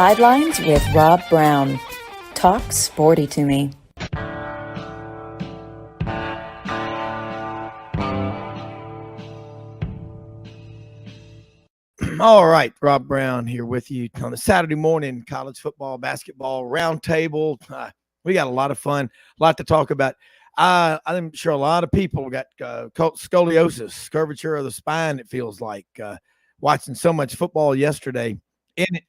Sidelines with Rob Browne. Talk sporty to me. All right, Rob Browne here with you on a Saturday morning college football, basketball roundtable. We got a lot of fun, a lot to talk about. I'm sure a lot of people got scoliosis, curvature of the spine, it feels like, watching so much football yesterday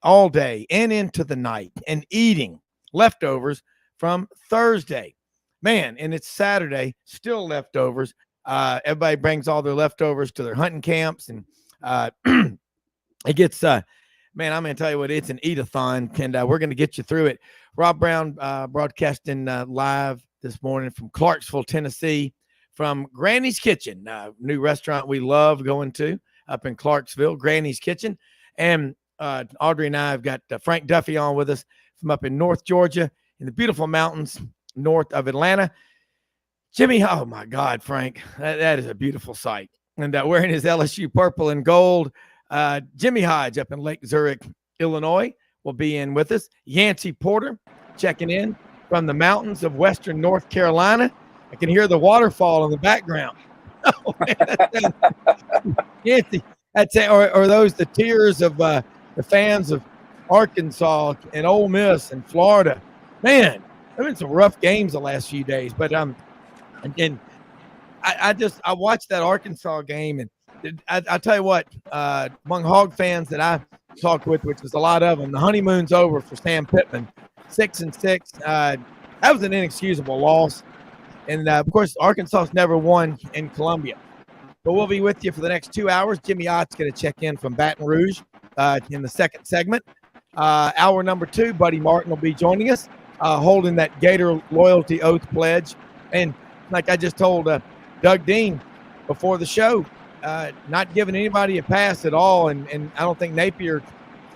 all day and into the night and eating leftovers from Thursday. Man, and it's Saturday, still leftovers. Everybody brings all their leftovers to their hunting camps, and it gets, man, I'm going to tell you what, it's an eat-a-thon, and we're going to get you through it. Rob Browne broadcasting live this morning from Clarksville, Tennessee, from Granny's Kitchen, new restaurant we love going to up in Clarksville, Granny's Kitchen. And Audrey and I have got Frank Duffy on with us from up in North Georgia in the beautiful mountains north of Atlanta. Jimmy, oh, my God, Frank, that is a beautiful sight. And wearing his LSU purple and gold, Jimmy Hodge up in Lake Zurich, Illinois, will be in with us. Yancy Porter checking in from the mountains of western North Carolina. I can hear the waterfall in the background. Oh, man, Yancy, or those the tears of the fans of Arkansas and Ole Miss and Florida. Man, there have been some rough games the last few days. But again, I watched that Arkansas game, and I tell you what, among Hog fans that I talked with, which was a lot of them, the honeymoon's over for Sam Pittman, 6-6. That was an inexcusable loss, and of course, Arkansas's never won in Columbia. But we'll be with you for the next 2 hours. Jimmy Ott's going to check in from Baton Rouge in the second segment. Hour number 2, Buddy Martin will be joining us, holding that Gator loyalty oath pledge, and like I just told Doug Dean before the show, not giving anybody a pass at all, and I don't think Napier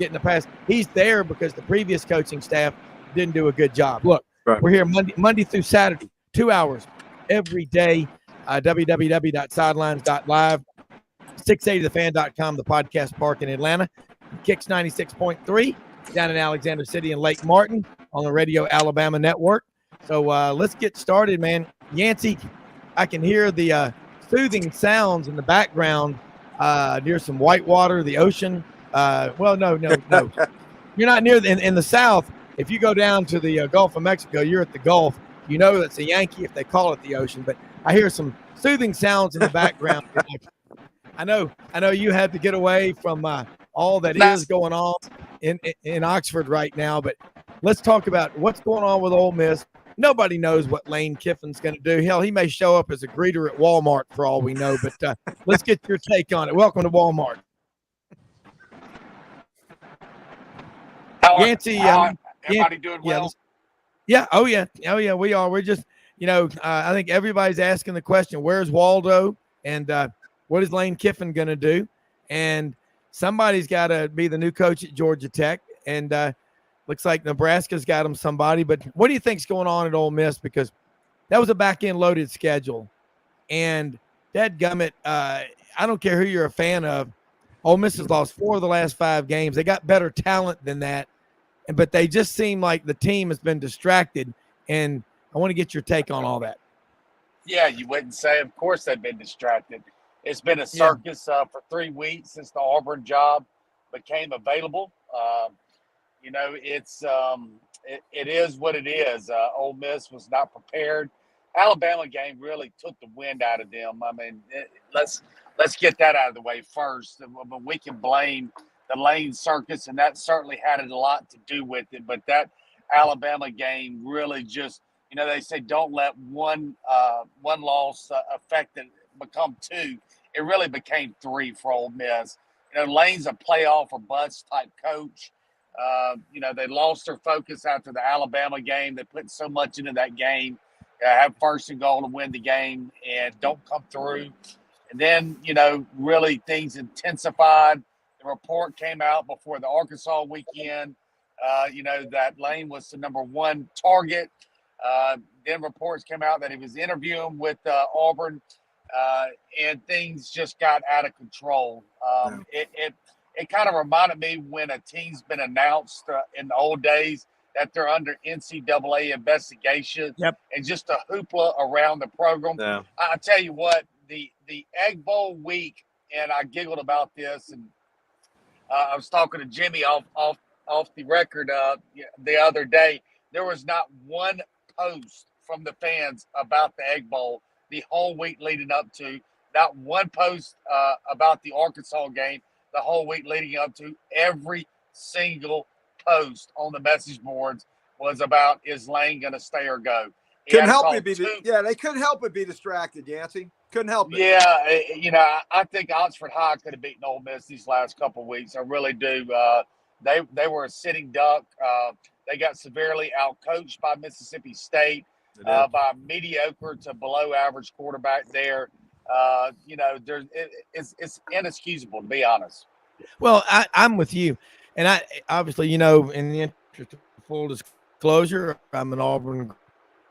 getting a pass. He's there because the previous coaching staff didn't do a good job. Look, right. We're here Monday through Saturday, 2 hours every day. www.sidelines.live, 680thefan.com, the podcast park in Atlanta, Kicks 96.3 down in Alexander City and Lake Martin on the Radio Alabama Network. So let's get started, man. Yancy, I can hear the soothing sounds in the background near some whitewater, the ocean. Well, no. You're not near in the South. If you go down to the Gulf of Mexico, you're at the Gulf. You know that's a Yankee if they call it the ocean. But I hear some soothing sounds in the background. I know you had to get away from all that is going on in Oxford right now. But let's talk about what's going on with Ole Miss. Nobody knows what Lane Kiffin's going to do. Hell, he may show up as a greeter at Walmart for all we know. But let's get your take on it. Welcome to Walmart. Yancy, everybody doing well? Yeah. Oh, yeah. We are. We're just, I think everybody's asking the question, where's Waldo? And what is Lane Kiffin going to do? And somebody's got to be the new coach at Georgia Tech. And looks like Nebraska's got him somebody. But what do you think's going on at Ole Miss? Because that was a back-end loaded schedule. And dadgummit, I don't care who you're a fan of, Ole Miss has lost 4 of the last 5 games. They got better talent than that. But they just seem like the team has been distracted. And I want to get your take on all that. Yeah, you wouldn't say. Of course they've been distracted. It's been a circus for 3 weeks since the Auburn job became available. It is what it is. Ole Miss was not prepared. Alabama game really took the wind out of them. I mean, let's get that out of the way first. We can blame the Lane circus, and that certainly had a lot to do with it. But that Alabama game really just, they say don't let one loss affect it, become 2. It really became 3 for Ole Miss. Lane's a playoff or bust type coach. They lost their focus after the Alabama game. They put so much into that game, have first and goal to win the game, and don't come through. And then, really things intensified. The report came out before the Arkansas weekend, that Lane was the number 1 target. Then reports came out that he was interviewing with Auburn, and things just got out of control. It it kind of reminded me when a team's been announced in the old days that they're under NCAA investigation. Yep. And just a hoopla around the program. Yeah. I tell you what, the Egg Bowl week, and I giggled about this, and I was talking to Jimmy off the record the other day. There was not one post from the fans about the Egg Bowl the whole week leading up to. Not one post about the Arkansas game the whole week leading up to. Every single post on the message boards was about, is Lane going to stay or go? Couldn't help it be they couldn't help but be distracted, Yancy. Couldn't help it. Yeah, I think Oxford High could have beaten Ole Miss these last couple of weeks. I really do. They were a sitting duck. They got severely outcoached by Mississippi State, by a mediocre to below average quarterback there. It's inexcusable, to be honest. Well, I'm with you. And I obviously, in the interest of full disclosure, I'm an Auburn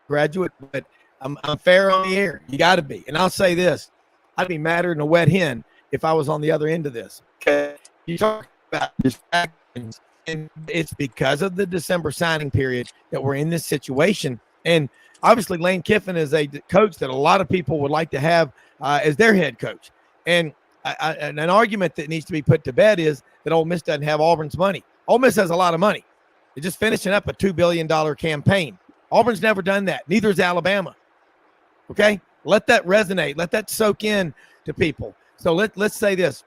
graduate, but I'm fair on the air. You got to be. And I'll say this, I'd be madder than a wet hen if I was on the other end of this. Okay? You talk about distractions, and it's because of the December signing period that we're in this situation. And obviously Lane Kiffin is a coach that a lot of people would like to have as their head coach. And an argument that needs to be put to bed is that Ole Miss doesn't have Auburn's money. Ole Miss has a lot of money. They're just finishing up a $2 billion campaign. Auburn's never done that. Neither is Alabama. Okay? Let that resonate. Let that soak in to people. So let's say this.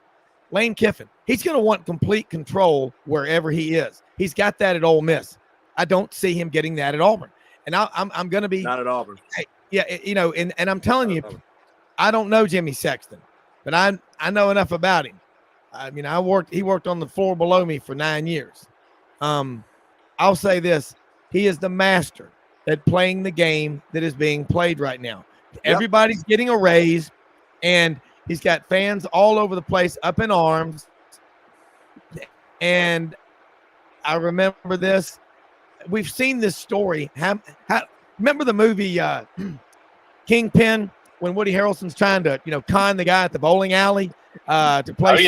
Lane Kiffin, he's going to want complete control wherever he is. He's got that at Ole Miss. I don't see him getting that at Auburn. And I'm going to be – not at Auburn. Yeah, and I'm telling you, I don't know Jimmy Sexton, but I know enough about him. I mean, he worked on the floor below me for 9 years. I'll say this. He is the master at playing the game that is being played right now. Yep. Everybody's getting a raise, and he's got fans all over the place up in arms. And I remember this. We've seen this story. Remember the movie Kingpin, when Woody Harrelson's trying to, con the guy at the bowling alley to play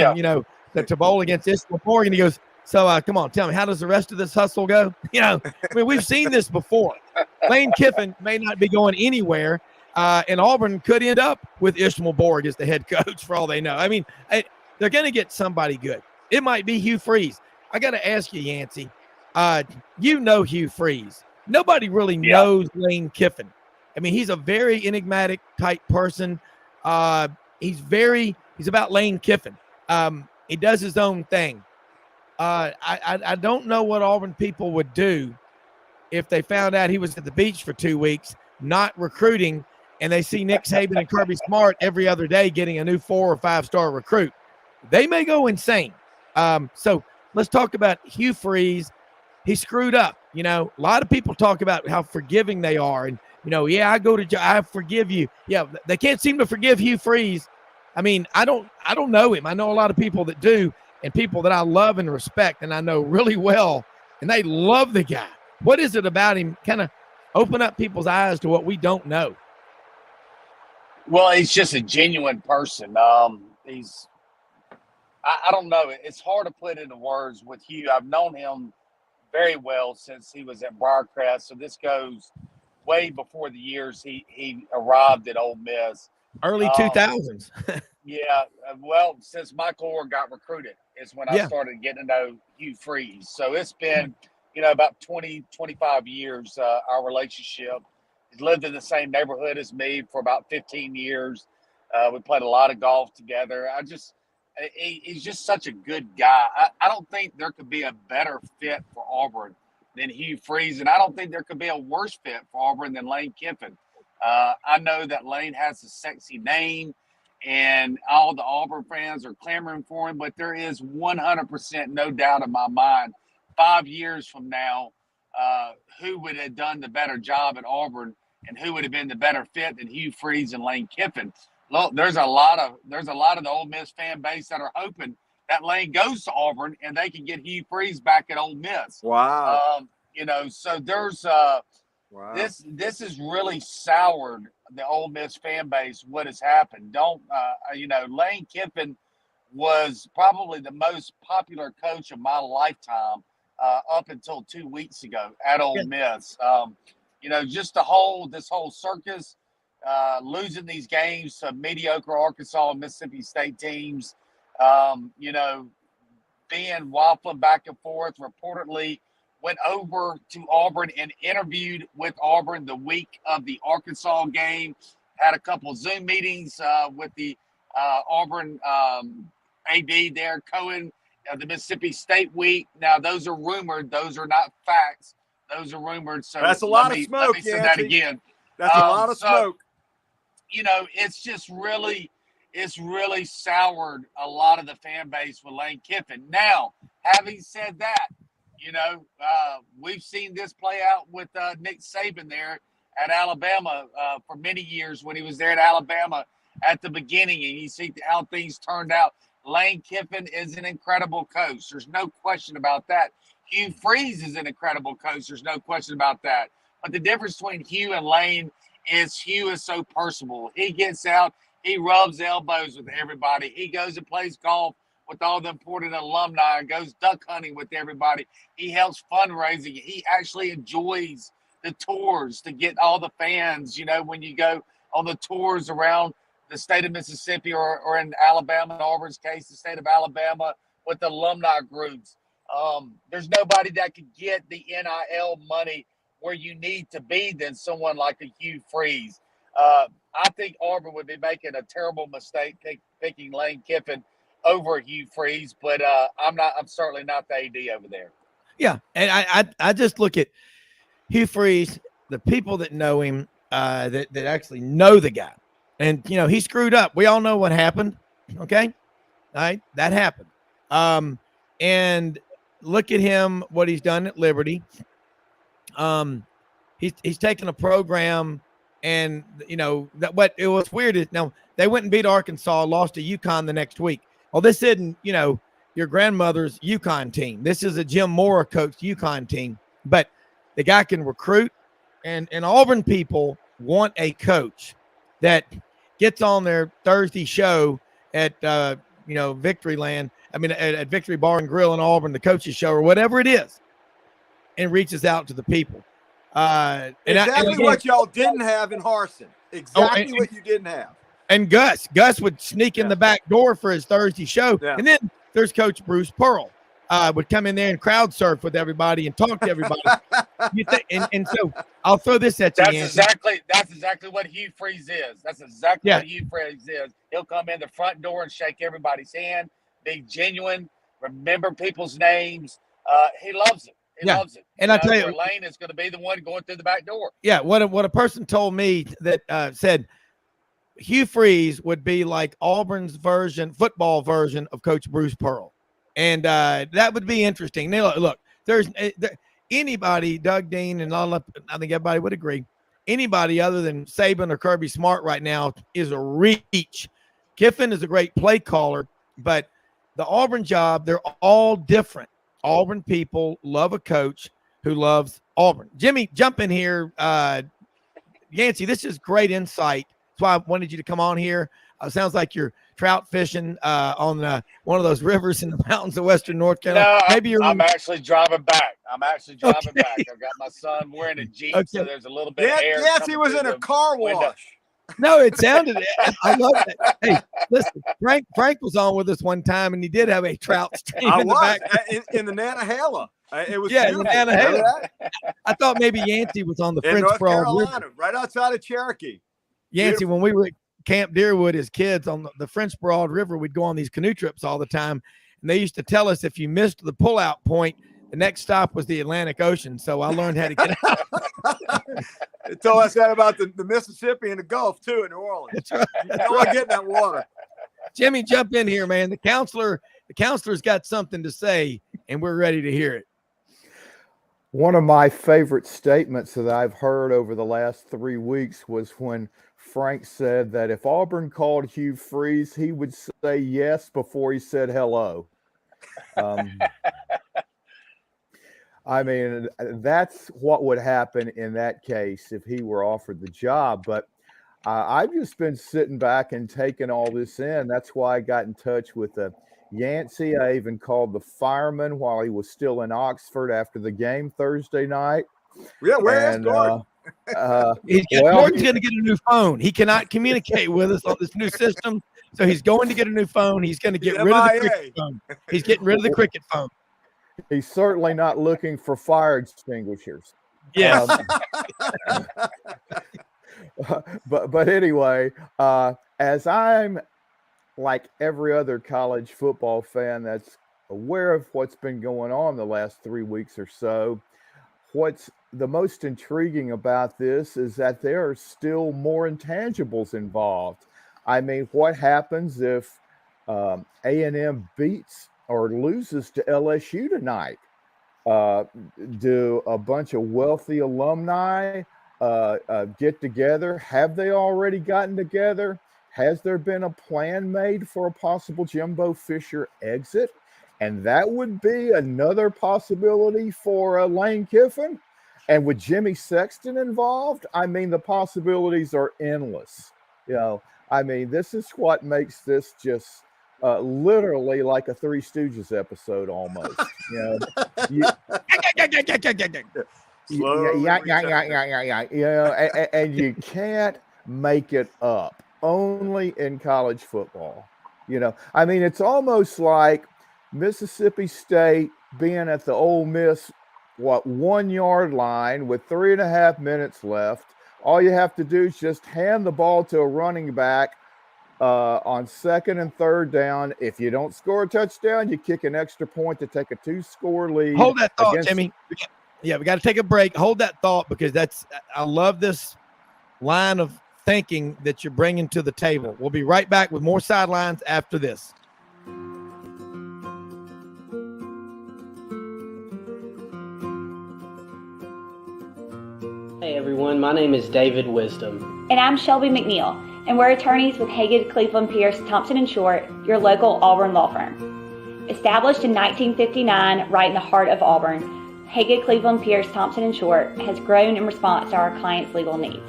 to bowl against Ishmael Borg, and he goes, so come on, tell me, how does the rest of this hustle go? I mean, we've seen this before. Lane Kiffin may not be going anywhere, and Auburn could end up with Ishmael Borg as the head coach for all they know. I mean, they're going to get somebody good. It might be Hugh Freeze. I got to ask you, Yancy, Hugh Freeze. Nobody really knows Lane Kiffin. I mean, he's a very enigmatic type person. He's about Lane Kiffin. He does his own thing. I don't know what Auburn people would do if they found out he was at the beach for 2 weeks, not recruiting, and they see Nick Saban and Kirby Smart every other day getting a new 4 or 5 star recruit. They may go insane. So let's talk about Hugh Freeze. He screwed up. A lot of people talk about how forgiving they are, and I forgive you. Yeah, they can't seem to forgive Hugh Freeze. I mean, I don't know him. I know a lot of people that do, and people that I love and respect, and I know really well, and they love the guy. What is it about him? Kind of open up people's eyes to what we don't know. Well, he's just a genuine person. I don't know. It's hard to put into words with Hugh. I've known him very well since he was at Briarcrest, so this goes way before the years he arrived at Ole Miss. Early 2000s. Yeah, well, since Michael Orr got recruited is when I started getting to know Hugh Freeze. So it's been, about 20, 25 years, our relationship. He's lived in the same neighborhood as me for about 15 years. We played a lot of golf together. He's just such a good guy. I don't think there could be a better fit for Auburn than Hugh Freeze, and I don't think there could be a worse fit for Auburn than Lane Kiffin. I know that Lane has a sexy name, and all the Auburn fans are clamoring for him, but there is 100% no doubt in my mind, 5 years from now, who would have done the better job at Auburn and who would have been the better fit than Hugh Freeze and Lane Kiffin. Look, there's a lot of the Ole Miss fan base that are hoping that Lane goes to Auburn and they can get Hugh Freeze back at Ole Miss. Wow. So there's wow. This has really soured the Ole Miss fan base. What has happened? Lane Kiffin was probably the most popular coach of my lifetime up until 2 weeks ago at Ole Miss. Just this whole circus, losing these games to mediocre Arkansas and Mississippi State teams, being waffling back and forth, reportedly went over to Auburn and interviewed with Auburn the week of the Arkansas game, had a couple Zoom meetings with the Auburn AD there, Cohen, the Mississippi State week. Now, those are rumored. Those are not facts. Those are rumored. So that's a lot of smoke, let me say that again. That's a lot of smoke. It's really soured a lot of the fan base with Lane Kiffin. Now, having said that, we've seen this play out with Nick Saban there at Alabama for many years when he was there at Alabama at the beginning, and you see how things turned out. Lane Kiffin is an incredible coach. There's no question about that. Hugh Freeze is an incredible coach. There's no question about that. But the difference between Hugh and Lane is Hugh is so personable. He gets out. He rubs elbows with everybody. He goes and plays golf with all the important alumni and goes duck hunting with everybody. He helps fundraising. He actually enjoys the tours to get all the fans, when you go on the tours around the state of Mississippi or in Alabama, in Auburn's case, the state of Alabama with the alumni groups. There's nobody that could get the NIL money where you need to be than someone like a Hugh Freeze. I think Auburn would be making a terrible mistake picking Lane Kiffin over Hugh Freeze, but I'm certainly not the AD over there. Yeah, and I just look at Hugh Freeze, the people that know him, that actually know the guy, and he screwed up. We all know what happened. Okay, all right, that happened. And look at him, what he's done at Liberty. He's taken a program. And, that what it was weird is now they went and beat Arkansas, lost to UConn the next week. Well, this isn't, your grandmother's UConn team. This is a Jim Mora coached UConn team. But the guy can recruit. And Auburn people want a coach that gets on their Thursday show at, Victory Land. I mean, at Victory Bar and Grill in Auburn, the coach's show or whatever it is, and reaches out to the people. What y'all didn't have in Harsin. Exactly what you didn't have. And Gus would sneak in the back door for his Thursday show. Yeah. And then there's Coach Bruce Pearl would come in there and crowd surf with everybody and talk to everybody. and so I'll throw this at you. That's exactly what Hugh Freeze is. That's exactly what Hugh Freeze is. He'll come in the front door and shake everybody's hand, be genuine, remember people's names. He loves it. He loves it. And I tell you, Lane is going to be the one going through the back door. Yeah, what a person told me that said Hugh Freeze would be like Auburn's football version of Coach Bruce Pearl, and that would be interesting. Now, look, there's anybody, Doug Dean, and I think everybody would agree. Anybody other than Saban or Kirby Smart right now is a reach. Kiffin is a great play caller, but the Auburn job, they're all different. Auburn people love a coach who loves Auburn. Jimmy, jump in here. Yancy, this is great insight. That's why I wanted you to come on here. Sounds like you're trout fishing on one of those rivers in the mountains of Western North Carolina. No, I'm actually driving back. I've got my son wearing a Jeep, so there's a little bit of air. Yancy was in a car wash. No, it sounded. I love that. Hey, listen, Frank was on with us one time, and he did have a trout stream in the back in the Nantahala. It was in the Nantahala. I thought maybe Yancy was on the French Broad River, right outside of Cherokee. Yancy, when we were at Camp Deerwood as kids on the French Broad River, we'd go on these canoe trips all the time, and they used to tell us if you missed the pullout point, the next stop was the Atlantic Ocean. So I learned how to get out. They told us that about the Mississippi and the Gulf, too, in New Orleans. That's right. You don't want to get in that water. Jimmy, jump in here, man. The counselor's got something to say, and we're ready to hear it. One of my favorite statements that I've heard over the last 3 weeks was when Frank said that if Auburn called Hugh Freeze, he would say yes before he said hello. I mean, that's what would happen in that case if he were offered the job. But I've just been sitting back and taking all this in. That's why I got in touch with Yancy. I even called the fireman while he was still in Oxford after the game Thursday night. Yeah, where's Gordon? Gordon's going to get a new phone. He cannot communicate with us on this new system, so he's going to get a new phone. He's going to get rid of the cricket phone. He's getting rid of the cricket phone. He's certainly not looking for fire extinguishers. Yes. But anyway, as I'm like every other college football fan that's aware of what's been going on the last 3 weeks or so, what's the most intriguing about this is that there are still more intangibles involved. I mean, what happens if A&M beats or loses to LSU tonight? Do a bunch of wealthy alumni get together? Have they already gotten together? Has there been a plan made for a possible Jimbo Fisher exit? And that would be another possibility for Lane Kiffin. And with Jimmy Sexton involved, I mean, the possibilities are endless. I mean, this is what makes this just literally like a Three Stooges episode almost. And you can't make it up. Only in college football. I mean, it's almost like Mississippi State being at the Ole Miss 1 yard line with 3.5 minutes left. All you have to do is just hand the ball to a running back on 2nd and 3rd down. If you don't score a touchdown, you kick an extra point to take a 2-score lead. Hold that thought, Timmy. We got to take a break. Hold that thought, because I love this line of thinking that you're bringing to the table. We'll be right back with more Sidelines after this. Hey everyone, my name is David Wisdom. And I'm Shelby McNeil, and we're attorneys with Haggard, Cleveland, Pierce, Thompson & Short, your local Auburn law firm. Established in 1959 right in the heart of Auburn, Haggard, Cleveland, Pierce, Thompson & Short has grown in response to our clients' legal needs.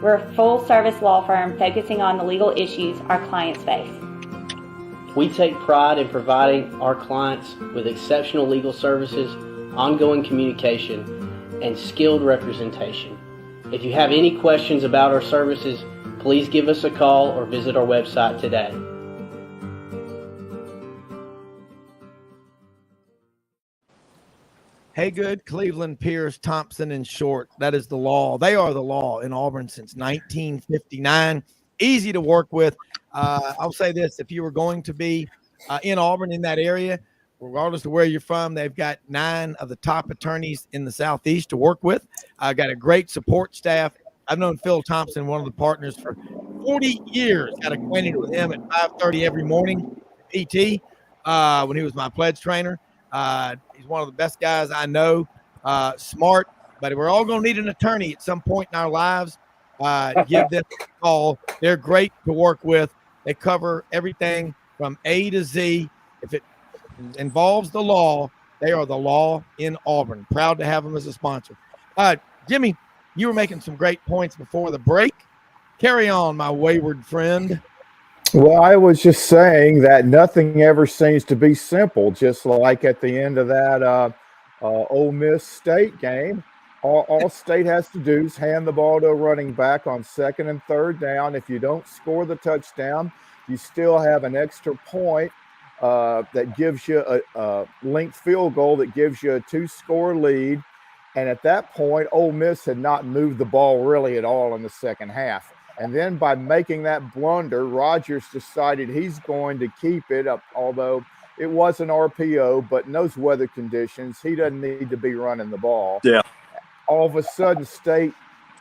We're a full-service law firm focusing on the legal issues our clients face. We take pride in providing our clients with exceptional legal services, ongoing communication, and skilled representation. If you have any questions about our services, please give us a call or visit our website today. Haygood, Cleveland, Pierce, Thompson & Short. That is the law. They are the law in Auburn since 1959. Easy to work with. I'll say this. If you were going to be in Auburn, in that area, regardless of where you're from, they've got 9 of the top attorneys in the Southeast to work with. Got a great support staff. I've known Phil Thompson, one of the partners, for 40 years. Got acquainted with him at 5:30 every morning, PT, when he was my pledge trainer. He's one of the best guys I know, smart, but we're all going to need an attorney at some point in our lives. Give them a call. They're great to work with. They cover everything from A to Z. If it involves the law, they are the law in Auburn. Proud to have them as a sponsor. Jimmy, you were making some great points before the break. Carry on, my wayward friend. Well, I was just saying that nothing ever seems to be simple, just like at the end of that Ole Miss State game. All State has to do is hand the ball to a running back on 2nd and 3rd down. If you don't score the touchdown, you still have an extra point that gives you a length field goal that gives you a 2-score lead. And at that point, Ole Miss had not moved the ball really at all in the second half. And then by making that blunder, Rodgers decided he's going to keep it up, although it was an RPO, but in those weather conditions, he doesn't need to be running the ball. Yeah. All of a sudden,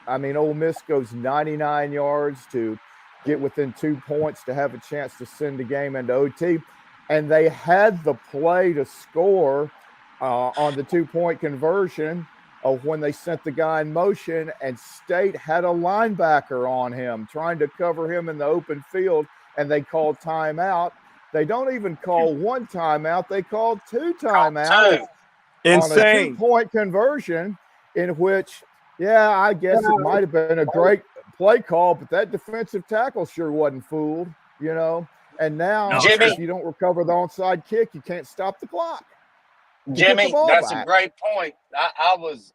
Ole Miss goes 99 yards to get within 2 points to have a chance to send the game into OT. And they had the play to score on the 2-point conversion when they sent the guy in motion, and State had a linebacker on him trying to cover him in the open field, and they called timeout. They don't even call one timeout. They called 2 timeouts. Insane. On a 2-point conversion in which, I guess it might have been a great play call, but that defensive tackle sure wasn't fooled, you know. And now, Jimmy, if you don't recover the onside kick, you can't stop the clock. Jimmy, that's a great point. I was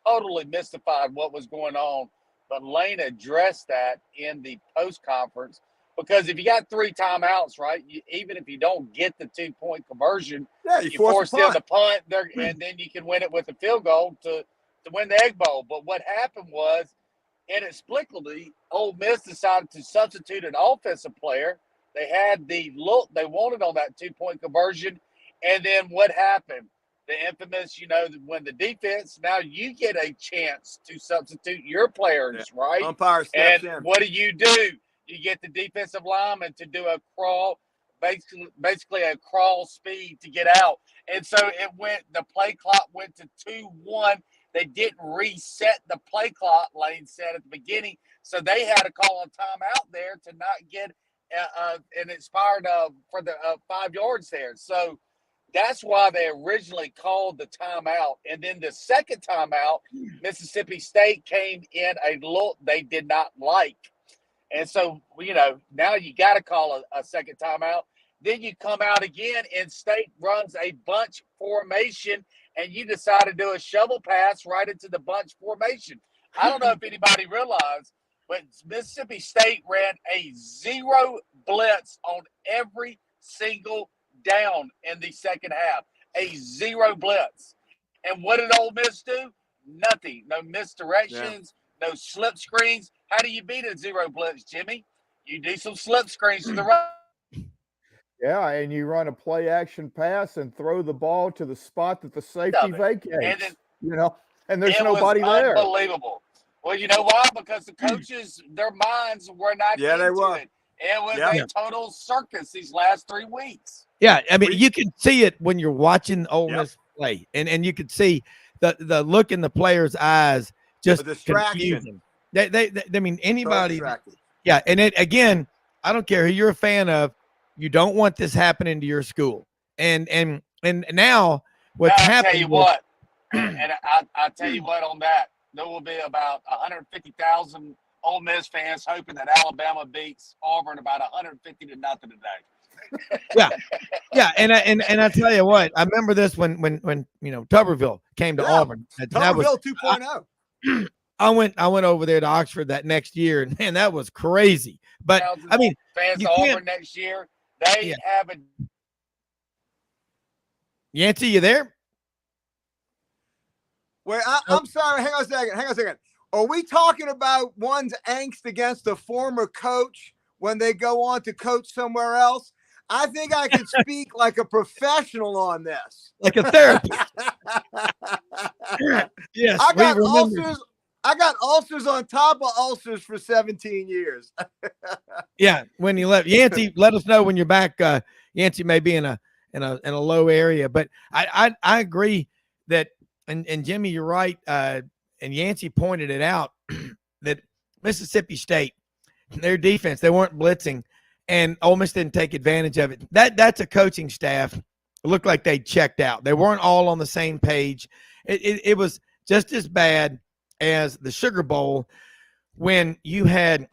totally mystified what was going on, but Lane addressed that in the post conference, because if you got 3 timeouts, right, even if you don't get the 2-point conversion, you force them to punt there, and then you can win it with a field goal to win the Egg Bowl. But what happened was, inexplicably, Ole Miss decided to substitute an offensive player. They had the look they wanted on that 2-point conversion. And then what happened? The infamous, when the defense, now you get a chance to substitute your players, right? Umpire steps in. What do? You get the defensive lineman to do a crawl, basically a crawl speed to get out. And so the play clock went to 2-1. They didn't reset the play clock, Lane said at the beginning. So they had to call a timeout there to not get an expired for the 5 yards there. So that's why they originally called the timeout. And then the second timeout, Mississippi State came in a look they did not like. And so, now you got to call a second timeout. Then you come out again, and State runs a bunch formation, and you decide to do a shovel pass right into the bunch formation. I don't know if anybody realized, but Mississippi State ran a 0 blitz on every single down in the second half. A 0 blitz. And what did Ole Miss do? Nothing. No misdirections, no slip screens. How do you beat a 0 blitz, Jimmy? You do some slip screens to the right. Yeah, and you run a play action pass and throw the ball to the spot that the safety vacates. And there's nobody there. Unbelievable. Well, you know why? Because the coaches, their minds were not into it. It was a total circus these last 3 weeks. Yeah, I mean, you can see it when you're watching Ole Miss play, and you can see the look in the players' eyes, just distraction. They I mean, anybody. Yeah, and again, I don't care who you're a fan of, you don't want this happening to your school. And now what's happening? Tell you what, and I tell you what on that, there will be about 150,000 Ole Miss fans hoping that Alabama beats Auburn about 150 to nothing today. Yeah, and I tell you what, I remember this when Tuberville came to Auburn. Tuberville 2.0. I went over there to Oxford that next year, and man, that was crazy. But I mean, fans to Auburn next year, they have a. Yancy, you there? Wait, I'm sorry. Hang on a second. Are we talking about one's angst against a former coach when they go on to coach somewhere else? I think I could speak like a professional on this. Like a therapist. Yes. I got ulcers on top of ulcers for 17 years. Yeah, when you left. Yancy, let us know when you're back. Yancy may be in a low area, but I agree that, and Jimmy, you're right. And Yancy pointed it out that Mississippi State, their defense, they weren't blitzing, and Ole Miss didn't take advantage of it. That's a coaching staff. It looked like they checked out. They weren't all on the same page. It was just as bad as the Sugar Bowl when you had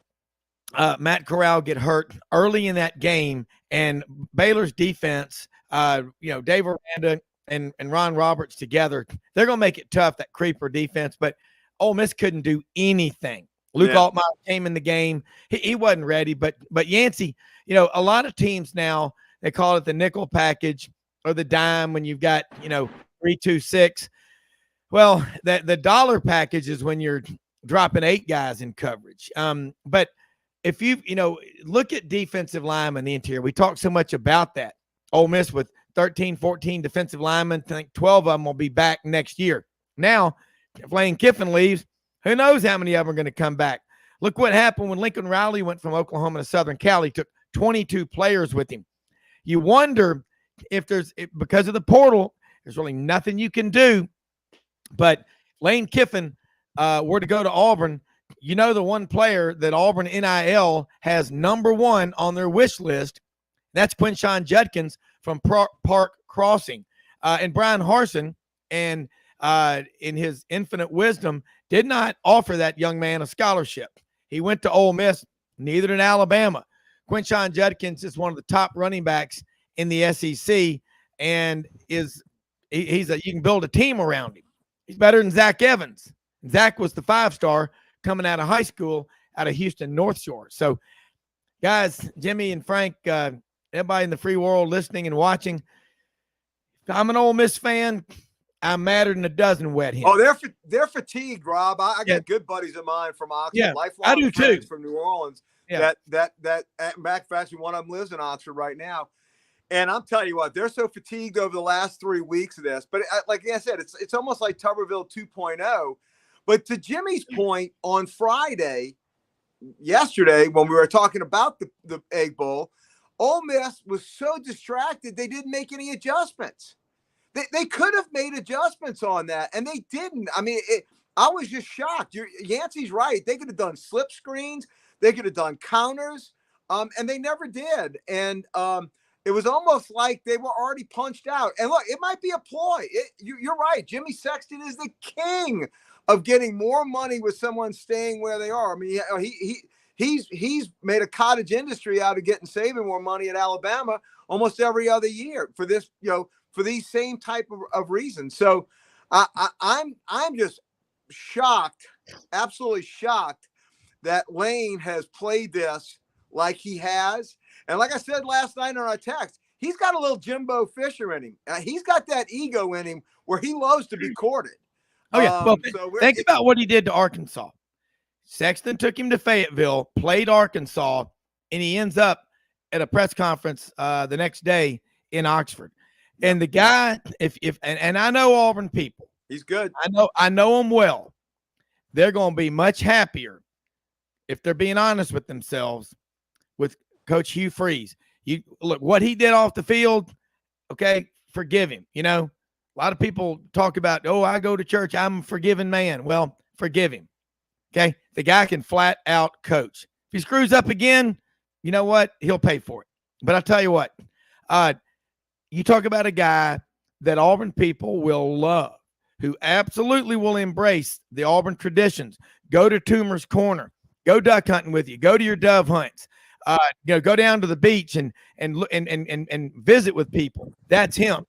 Matt Corral get hurt early in that game, and Baylor's defense, Dave Aranda and Ron Roberts together, they're going to make it tough, that creeper defense, but Ole Miss couldn't do anything. Luke Altmaier came in the game. He wasn't ready, but Yancy, a lot of teams now, they call it the nickel package or the dime when you've got, 3-2-6. Well, the dollar package is when you're dropping 8 guys in coverage. But if you look at defensive linemen in the interior, we talk so much about that. Ole Miss with 13, 14 defensive linemen, I think 12 of them will be back next year. Now, if Lane Kiffin leaves, who knows how many of them are going to come back. Look what happened when Lincoln Riley went from Oklahoma to Southern Cal. He took 22 players with him. You wonder if because of the portal, there's really nothing you can do. But Lane Kiffin were to go to Auburn, the one player that Auburn NIL has number 1 on their wish list, that's Quinshawn Judkins from Park Crossing. And Brian Harsin and in his infinite wisdom, did not offer that young man a scholarship. He went to Ole Miss, neither did Alabama. Quinshon Judkins is one of the top running backs in the SEC, and you can build a team around him. He's better than Zach Evans. Zach was the 5-star coming out of high school out of Houston North Shore. So, guys, Jimmy and Frank, everybody in the free world listening and watching, if I'm an Ole Miss fan, I'm madder than a dozen wet hens. Oh, they're fatigued, Rob. I got good buddies of mine from Oxford, lifelong I do friends too. from New Orleans. Yeah. That back actually one of them lives in Oxford right now. And I'm telling you what, they're so fatigued over the last 3 weeks of this. But like I said, it's almost like Tuberville 2.0. But to Jimmy's point on yesterday, when we were talking about the Egg Bowl, Ole Miss was so distracted they didn't make any adjustments. They could have made adjustments on that, and they didn't. I mean, I was just shocked. Yancy's right. They could have done slip screens. They could have done counters, and they never did. And it was almost like they were already punched out. And look, it might be a ploy. You're right. Jimmy Sexton is the king of getting more money with someone staying where they are. I mean, he's made a cottage industry out of getting saving more money at Alabama almost every other year for this, for these same type of reasons. So I'm just shocked, absolutely shocked that Lane has played this like he has. And like I said last night on our text, he's got a little Jimbo Fisher in him. He's got that ego in him where he loves to be courted. Oh, yeah. Well, think about what he did to Arkansas. Sexton took him to Fayetteville, played Arkansas, and he ends up at a press conference the next day in Oxford. And the guy, and I know Auburn people. He's good. I know him well. They're going to be much happier if they're being honest with themselves with Coach Hugh Freeze. You look what he did off the field. Okay, forgive him. A lot of people talk about, I go to church, I'm a forgiving man. Well, forgive him. Okay, the guy can flat out coach. If he screws up again, you know what? He'll pay for it. But I'll tell you what, you talk about a guy that Auburn people will love, who absolutely will embrace the Auburn traditions. Go to Toomer's Corner. Go duck hunting with you. Go to your dove hunts. Go down to the beach and visit with people. That's him.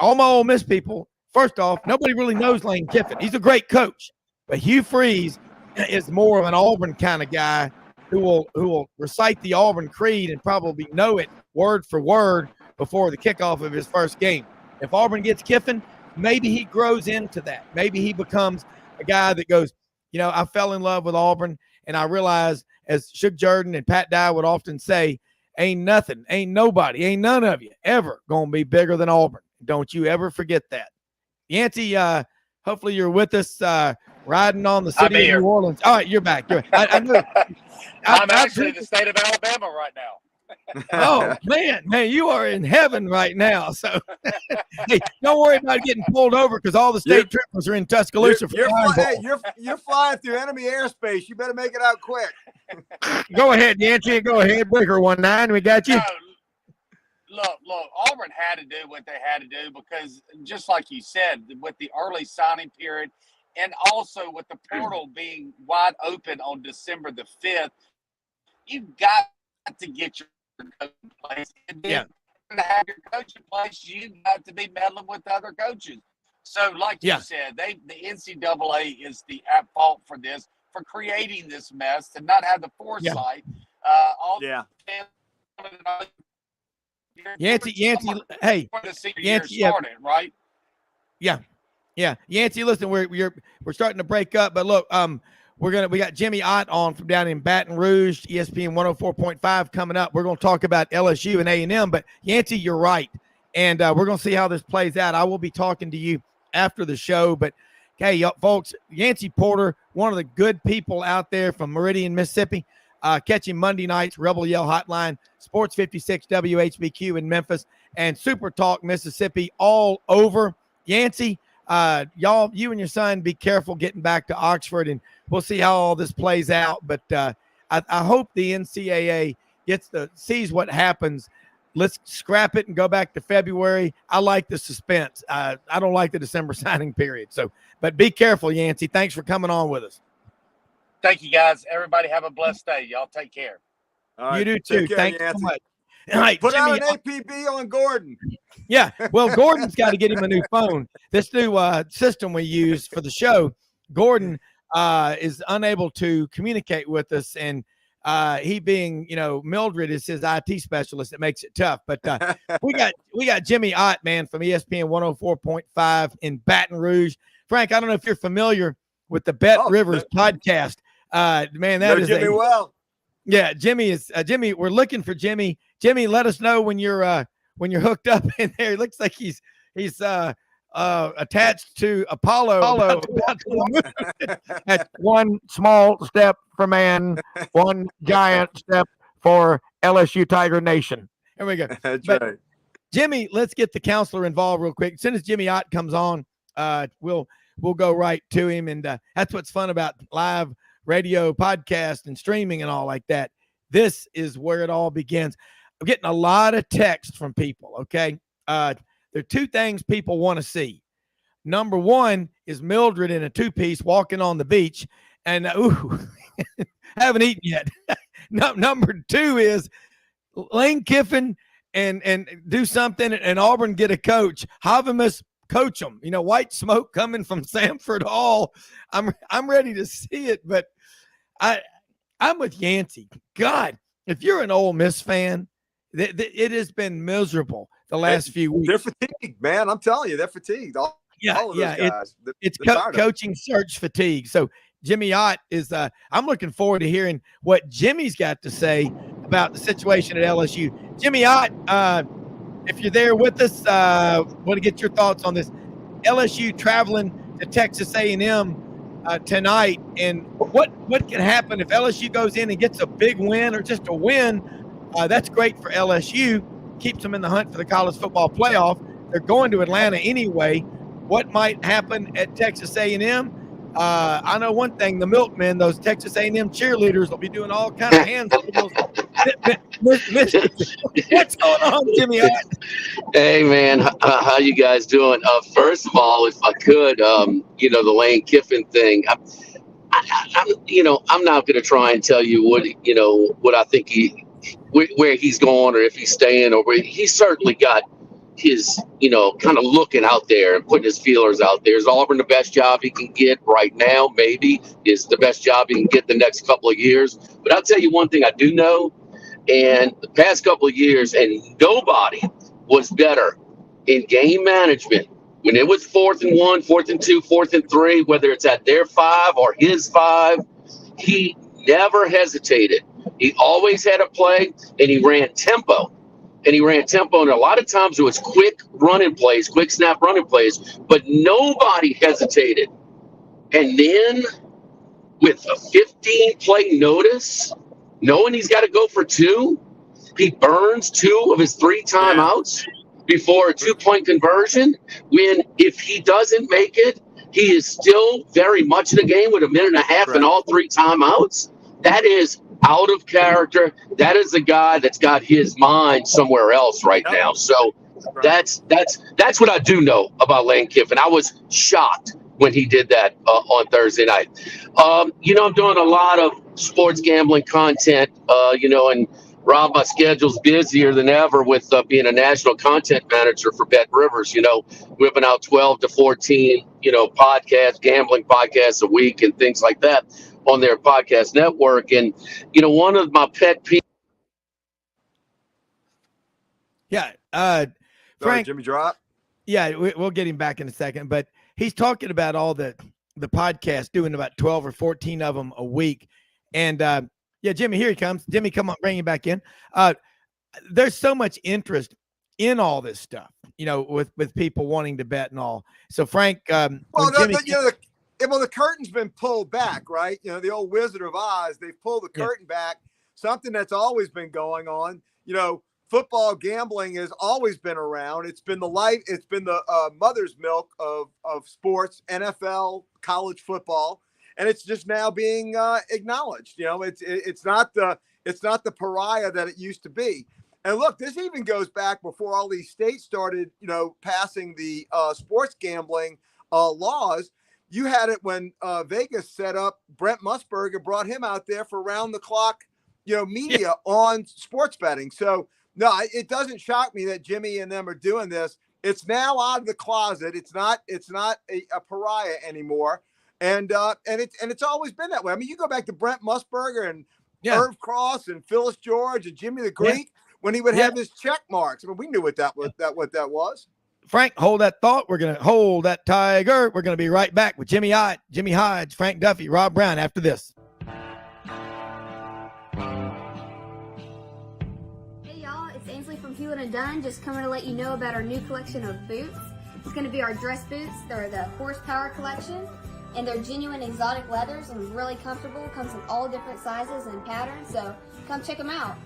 All my Ole Miss people, first off, nobody really knows Lane Kiffin. He's a great coach. But Hugh Freeze is more of an Auburn kind of guy who will recite the Auburn creed and probably know it word for word before the kickoff of his first game. If Auburn gets Kiffin, maybe he grows into that. Maybe he becomes a guy that goes, I fell in love with Auburn, and I realized, as Shug Jordan and Pat Dye would often say, ain't nobody, ain't none of you ever going to be bigger than Auburn. Don't you ever forget that. Yancy, hopefully you're with us riding on the city of New Orleans. All right, you're back. I'm actually in the state of Alabama right now. Oh, man, you are in heaven right now. So, hey, don't worry about getting pulled over because all the state troopers are in Tuscaloosa. You're flying through enemy airspace. You better make it out quick. Go ahead, Yancy. Go ahead. Breaker 19. We got you. No, look, Auburn had to do what they had to do because just like you said, with the early signing period and also with the portal being wide open on December the 5th, you've got to get your coach in place. And then to have your coach in place, you've got to be meddling with other coaches. So, like you said, the NCAA is the at fault for this, for creating this mess, to not have the foresight. Yancy, hey, Yancy started, right? Yeah. Yancy, listen, we're starting to break up, but look, we got Jimmy Ott on from down in Baton Rouge, ESPN 104.5 coming up. We're going to talk about LSU and A&M, but Yancy, you're right, and we're going to see how this plays out. I will be talking to you after the show, but hey, folks, Yancy Porter, one of the good people out there from Meridian, Mississippi. Catch him Monday nights, Rebel Yell Hotline, Sports 56 WHBQ in Memphis, and Super Talk Mississippi all over. Yancy, you and your son be careful getting back to Oxford, and we'll see how all this plays out. But I hope the NCAA sees what happens let's scrap it and go back to February. I like the suspense. I don't like the December signing period. So, but be careful, Yancy. Thanks for coming on with us. Thank you, guys. Everybody have a blessed day. Y'all take care. All right, You do too. care, Thanks Yancy. so much. All right, Put Jimmy, out an APB on Gordon. Yeah, well, Gordon's got to get him a new phone. This new system we use for the show, Gordon is unable to communicate with us, and he being, Mildred is his IT specialist. It makes it tough. But we got Jimmy Ott, man, from ESPN 104.5 in Baton Rouge. Frank, I don't know if you're familiar with the Bet Rivers podcast. Man, that is Jimmy well. Yeah, Jimmy is Jimmy. We're looking for Jimmy. Jimmy, let us know when you're hooked up in there. It looks like he's attached to Apollo. That's one small step for man, one giant step for LSU Tiger Nation. Here we go. That's right. Jimmy, let's get the counselor involved real quick. As soon as Jimmy Ott comes on, we'll go right to him, and that's what's fun about live radio, podcast, and streaming and all like that. This is where it all begins. I'm getting a lot of texts from people, okay? There are two things people want to see. Number one is Mildred in a two-piece walking on the beach, and haven't eaten yet. Number two is Lane Kiffin and do something, and Auburn get a coach. Havemus coach them. White smoke coming from Sanford Hall. I'm ready to see it, but I'm with Yancy. God, if you're an Ole Miss fan, it has been miserable the last few weeks. They're fatigued, man. I'm telling you, they're fatigued. All of those guys. It's coaching search fatigue. So Jimmy Ott is I'm looking forward to hearing what Jimmy's got to say about the situation at LSU. Jimmy Ott, if you're there with us, want to get your thoughts on this. LSU traveling to Texas A&M tonight, and what can happen if LSU goes in and gets a big win or just a win? That's great for LSU, keeps them in the hunt for the college football playoff. They're going to Atlanta anyway. What might happen at Texas A&M? I know one thing: the Milkmen, those Texas A&M cheerleaders, will be doing all kinds of hand signals. What's going on, Jimmy? Hey, man, how you guys doing? First of all, if I could, the Lane Kiffin thing. I'm not going to try and tell you what I think where he's going or if he's staying or where he's certainly got his, kind of looking out there and putting his feelers out there. Is Auburn the best job he can get right now? Maybe. Is the best job he can get the next couple of years? But I'll tell you one thing I do know, and the past couple of years, and nobody was better in game management when it was 4th and 1, 4th and 2, 4th and 3, whether it's at their 5 or his 5, he never hesitated. He always had a play, and he ran tempo. And a lot of times it was quick running plays, quick snap running plays, but nobody hesitated. And then with a 15-play notice, knowing he's got to go for 2, he burns 2 of his 3 timeouts before a 2-point conversion, when if he doesn't make it, he is still very much in the game with a minute and a half and all 3 timeouts. That is out of character. That is a guy that's got his mind somewhere else right now. So that's what I do know about Lane Kiffin. I was shocked when he did that on Thursday night. I'm doing a lot of sports gambling content, and Rob, my schedule's busier than ever with being a national content manager for Bet Rivers, whipping out 12 to 14, gambling podcasts a week and things like that on their podcast network. And, one of my pet peeves. Yeah. Frank, Frank, Jimmy drop. Yeah, we'll get him back in a second, but he's talking about all the podcasts, doing about 12 or 14 of them a week. And, Jimmy, here he comes. Jimmy, come on, bring him back in. There's so much interest in all this stuff, with people wanting to bet and all. So, Frank, the curtain's been pulled back, right? The old Wizard of Oz, they've pulled the curtain back, something that's always been going on. Football gambling has always been around. It's been the mother's milk of sports, NFL, college football. And it's just now being acknowledged. It's not the pariah that it used to be. And look, this even goes back before all these states started, passing the sports gambling laws. You had it when Vegas set up Brent Musburger, brought him out there for round the clock, media on sports betting. So no, it doesn't shock me that Jimmy and them are doing this. It's now out of the closet. It's not a pariah anymore. And it's always been that way. I mean, you go back to Brent Musburger and Irv Cross and Phyllis George and Jimmy the Greek when he would have his check marks. I mean, we knew what that was. Frank, hold that thought. We're going to hold that tiger. We're going to be right back with Jimmy Hodge, Frank Duffy, Rob Browne after this. Hey y'all, it's Ainsley from Hewlett & Dunn, just coming to let you know about our new collection of boots. It's going to be our dress boots. They're the Horsepower collection, and they're genuine exotic leathers and really comfortable. Comes in all different sizes and patterns, so come check them out.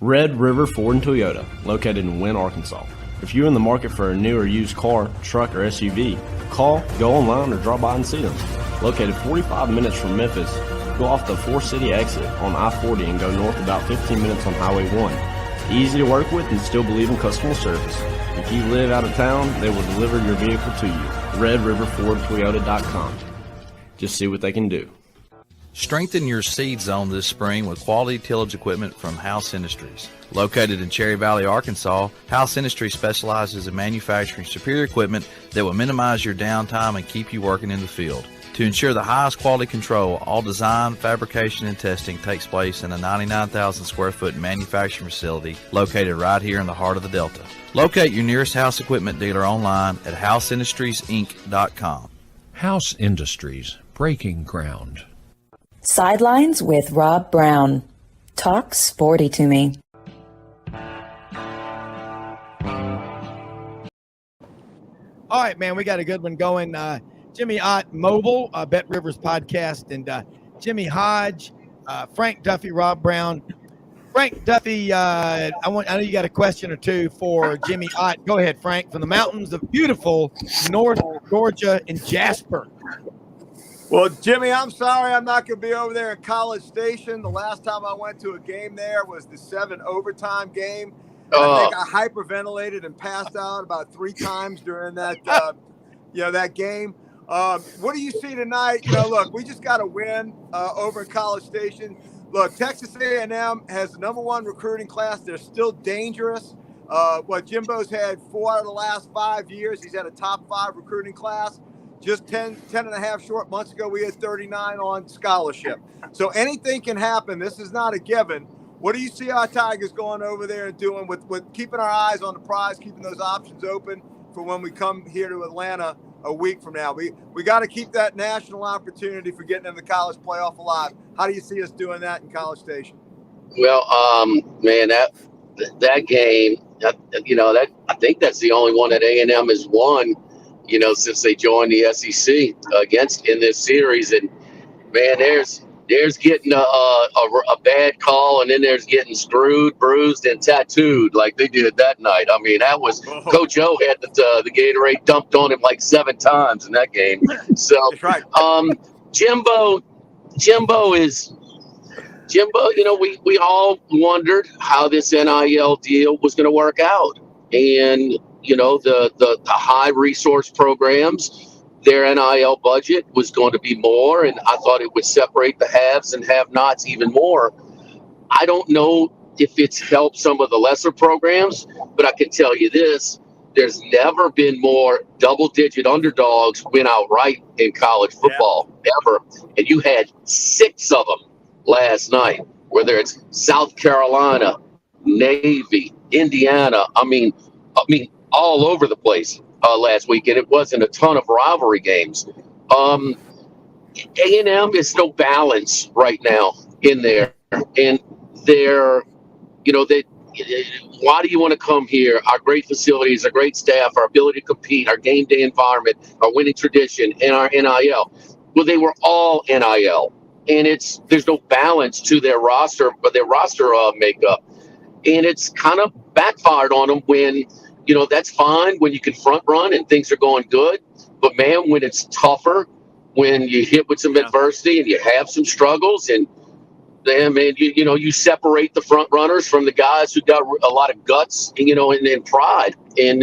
Red River Ford and Toyota, located in Wynne, Arkansas. If you're in the market for a new or used car, truck, or SUV, call, go online, or drop by and see them. Located 45 minutes from Memphis, go off the 4-city exit on I-40 and go north about 15 minutes on Highway 1. Easy to work with and still believe in customer service. If you live out of town, they will deliver your vehicle to you. RedRiverFordToyota.com. Just see what they can do. Strengthen your seed zone this spring with quality tillage equipment from House Industries. Located in Cherry Valley, Arkansas, House Industries specializes in manufacturing superior equipment that will minimize your downtime and keep you working in the field. To ensure the highest quality control, all design, fabrication, and testing takes place in a 99,000 square foot manufacturing facility located right here in the heart of the Delta. Locate your nearest House equipment dealer online at houseindustriesinc.com. House Industries, breaking ground. Sidelines with Rob Browne. Talk sporty to me. All right, man, we got a good one going. Jimmy Ott Mobile, Bet Rivers podcast, and Jimmy Hodge, Frank Duffy, Rob Browne. Frank Duffy, I know you got a question or two for Jimmy Ott. Go ahead, Frank, from the mountains of beautiful North Georgia in Jasper. Well, Jimmy, I'm sorry I'm not going to be over there in College Station. The last time I went to a game there was the 7 overtime game. I think I hyperventilated and passed out about 3 times during that, that game. What do you see tonight? Look, we just got to win over in College Station. Look, Texas A&M has the #1 recruiting class. They're still dangerous. Jimbo's had 4 out of the last 5 years. He's had a top 5 recruiting class. Just 10 and a half short months ago, we had 39 on scholarship. So anything can happen. This is not a given. What do you see our Tigers going over there and doing with keeping our eyes on the prize, keeping those options open for when we come here to Atlanta a week from now? We got to keep that national opportunity for getting in the college playoff alive. How do you see us doing that in College Station? Well, man, that game, I think that's the only one that A&M has won, since they joined the SEC against in this series. And man, there's getting a bad call, and then there's getting screwed, bruised, and tattooed like they did that night. I mean, that was Coach O had the Gatorade dumped on him like 7 times in that game. So, that's right. Jimbo, we all wondered how this NIL deal was going to work out, and the high resource programs, their NIL budget was going to be more, and I thought it would separate the haves and have-nots even more. I don't know if it's helped some of the lesser programs, but I can tell you this: there's never been more double-digit underdogs win outright in college football ever, and you had 6 of them last night. Whether it's South Carolina, Navy, Indiana, I mean, all over the place last week, and it wasn't a ton of rivalry games. A&M is no balance right now in there, and why do you want to come here? Our great facilities, our great staff, our ability to compete, our game day environment, our winning tradition, and our NIL. Well, they were all NIL, and there's no balance to their roster, but their roster makeup, and it's kind of backfired on them when. That's fine when you can front run and things are going good. But, man, when it's tougher when you hit with some adversity and you have some struggles, and then, man, you separate the front runners from the guys who got a lot of guts, and pride, and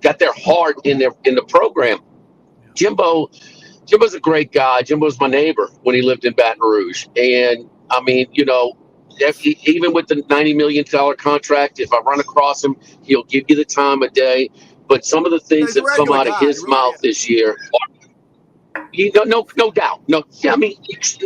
got their heart in the program. Jimbo's a great guy. Jimbo's my neighbor when he lived in Baton Rouge, and I mean, even with the $90 million contract, if I run across him, he'll give you the time of day. But some of the things that come out of his mouth this year. No doubt. No, I mean,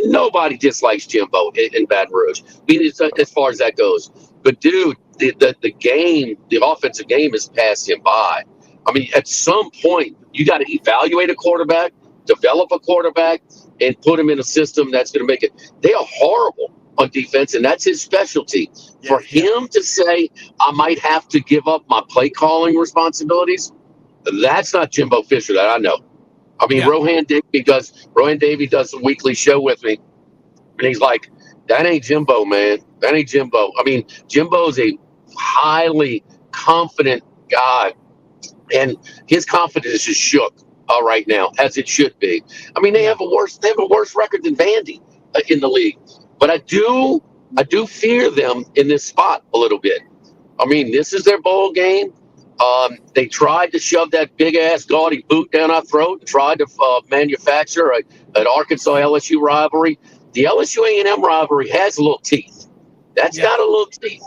nobody dislikes Jimbo in Baton Rouge. I mean, as far as that goes. But dude, the game, the offensive game has passed him by. I mean, at some point, you got to evaluate a quarterback, develop a quarterback, and put him in a system that's going to make it. They are horrible on defense, and that's his specialty. For him to say, I might have to give up my play calling responsibilities, that's not Jimbo Fisher that I know. I mean, Rohan Davey does a weekly show with me, and he's like, that ain't Jimbo, man. That ain't Jimbo. I mean, Jimbo's a highly confident guy, and his confidence is shook right now, as it should be. I mean, they have a worse record than Vandy in the league, but I do fear them in this spot a little bit. I mean, this is their bowl game. They tried to shove that big-ass gaudy boot down our throat and tried to manufacture an Arkansas-LSU rivalry. The LSU A&M rivalry has a little teeth. That's got a little teeth.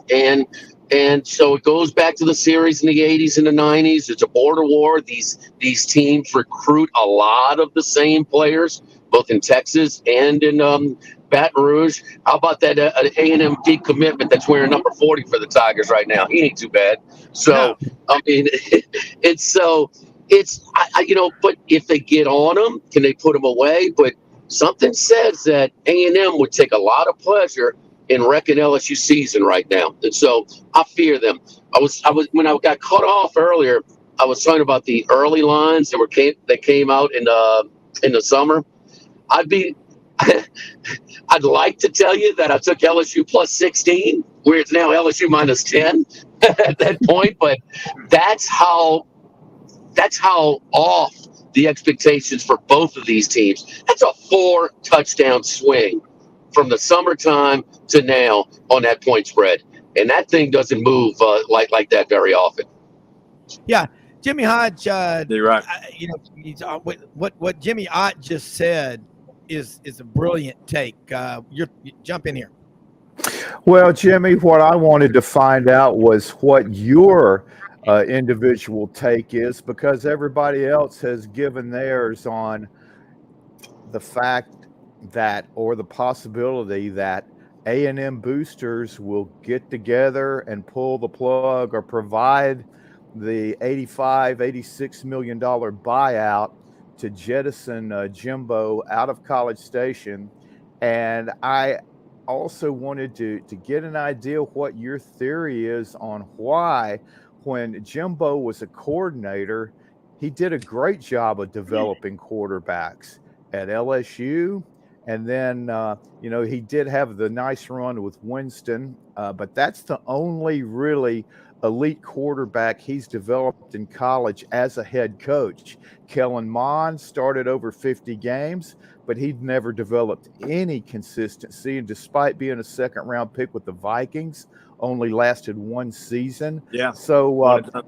And so it goes back to the series in the 80s and the 90s. It's a border war. These teams recruit a lot of the same players, both in Texas and in Baton Rouge. How about that A&M decommitment that's wearing number 40 for the Tigers right now? He ain't too bad. So, I mean, but if they get on them, can they put them away? But something says that A&M would take a lot of pleasure in wrecking LSU season right now. And so I fear them. I was when I got cut off earlier, I was talking about the early lines that came out in the summer. I'd like to tell you that I took LSU plus 16, where it's now LSU minus 10 at that point, but that's how off the expectations for both of these teams. That's a 4-touchdown swing from the summertime to now on that point spread, and that thing doesn't move like that very often. Yeah, Jimmy Hodge. You're right. What Jimmy Ott just said is a brilliant take. You jump in here. Well, Jimmy, what I wanted to find out was what your individual take is, because everybody else has given theirs on the fact that, or the possibility that, A&M boosters will get together and pull the plug or provide the $86 million buyout to jettison Jimbo out of College Station. And I also wanted to get an idea what your theory is on why, when Jimbo was a coordinator, he did a great job of developing quarterbacks at LSU. And then, he did have the nice run with Winston, but that's the only really elite quarterback he's developed in college as a head coach. Kellen Mond started over 50 games, but he'd never developed any consistency. And despite being a second-round pick with the Vikings, only lasted one season. Yeah. So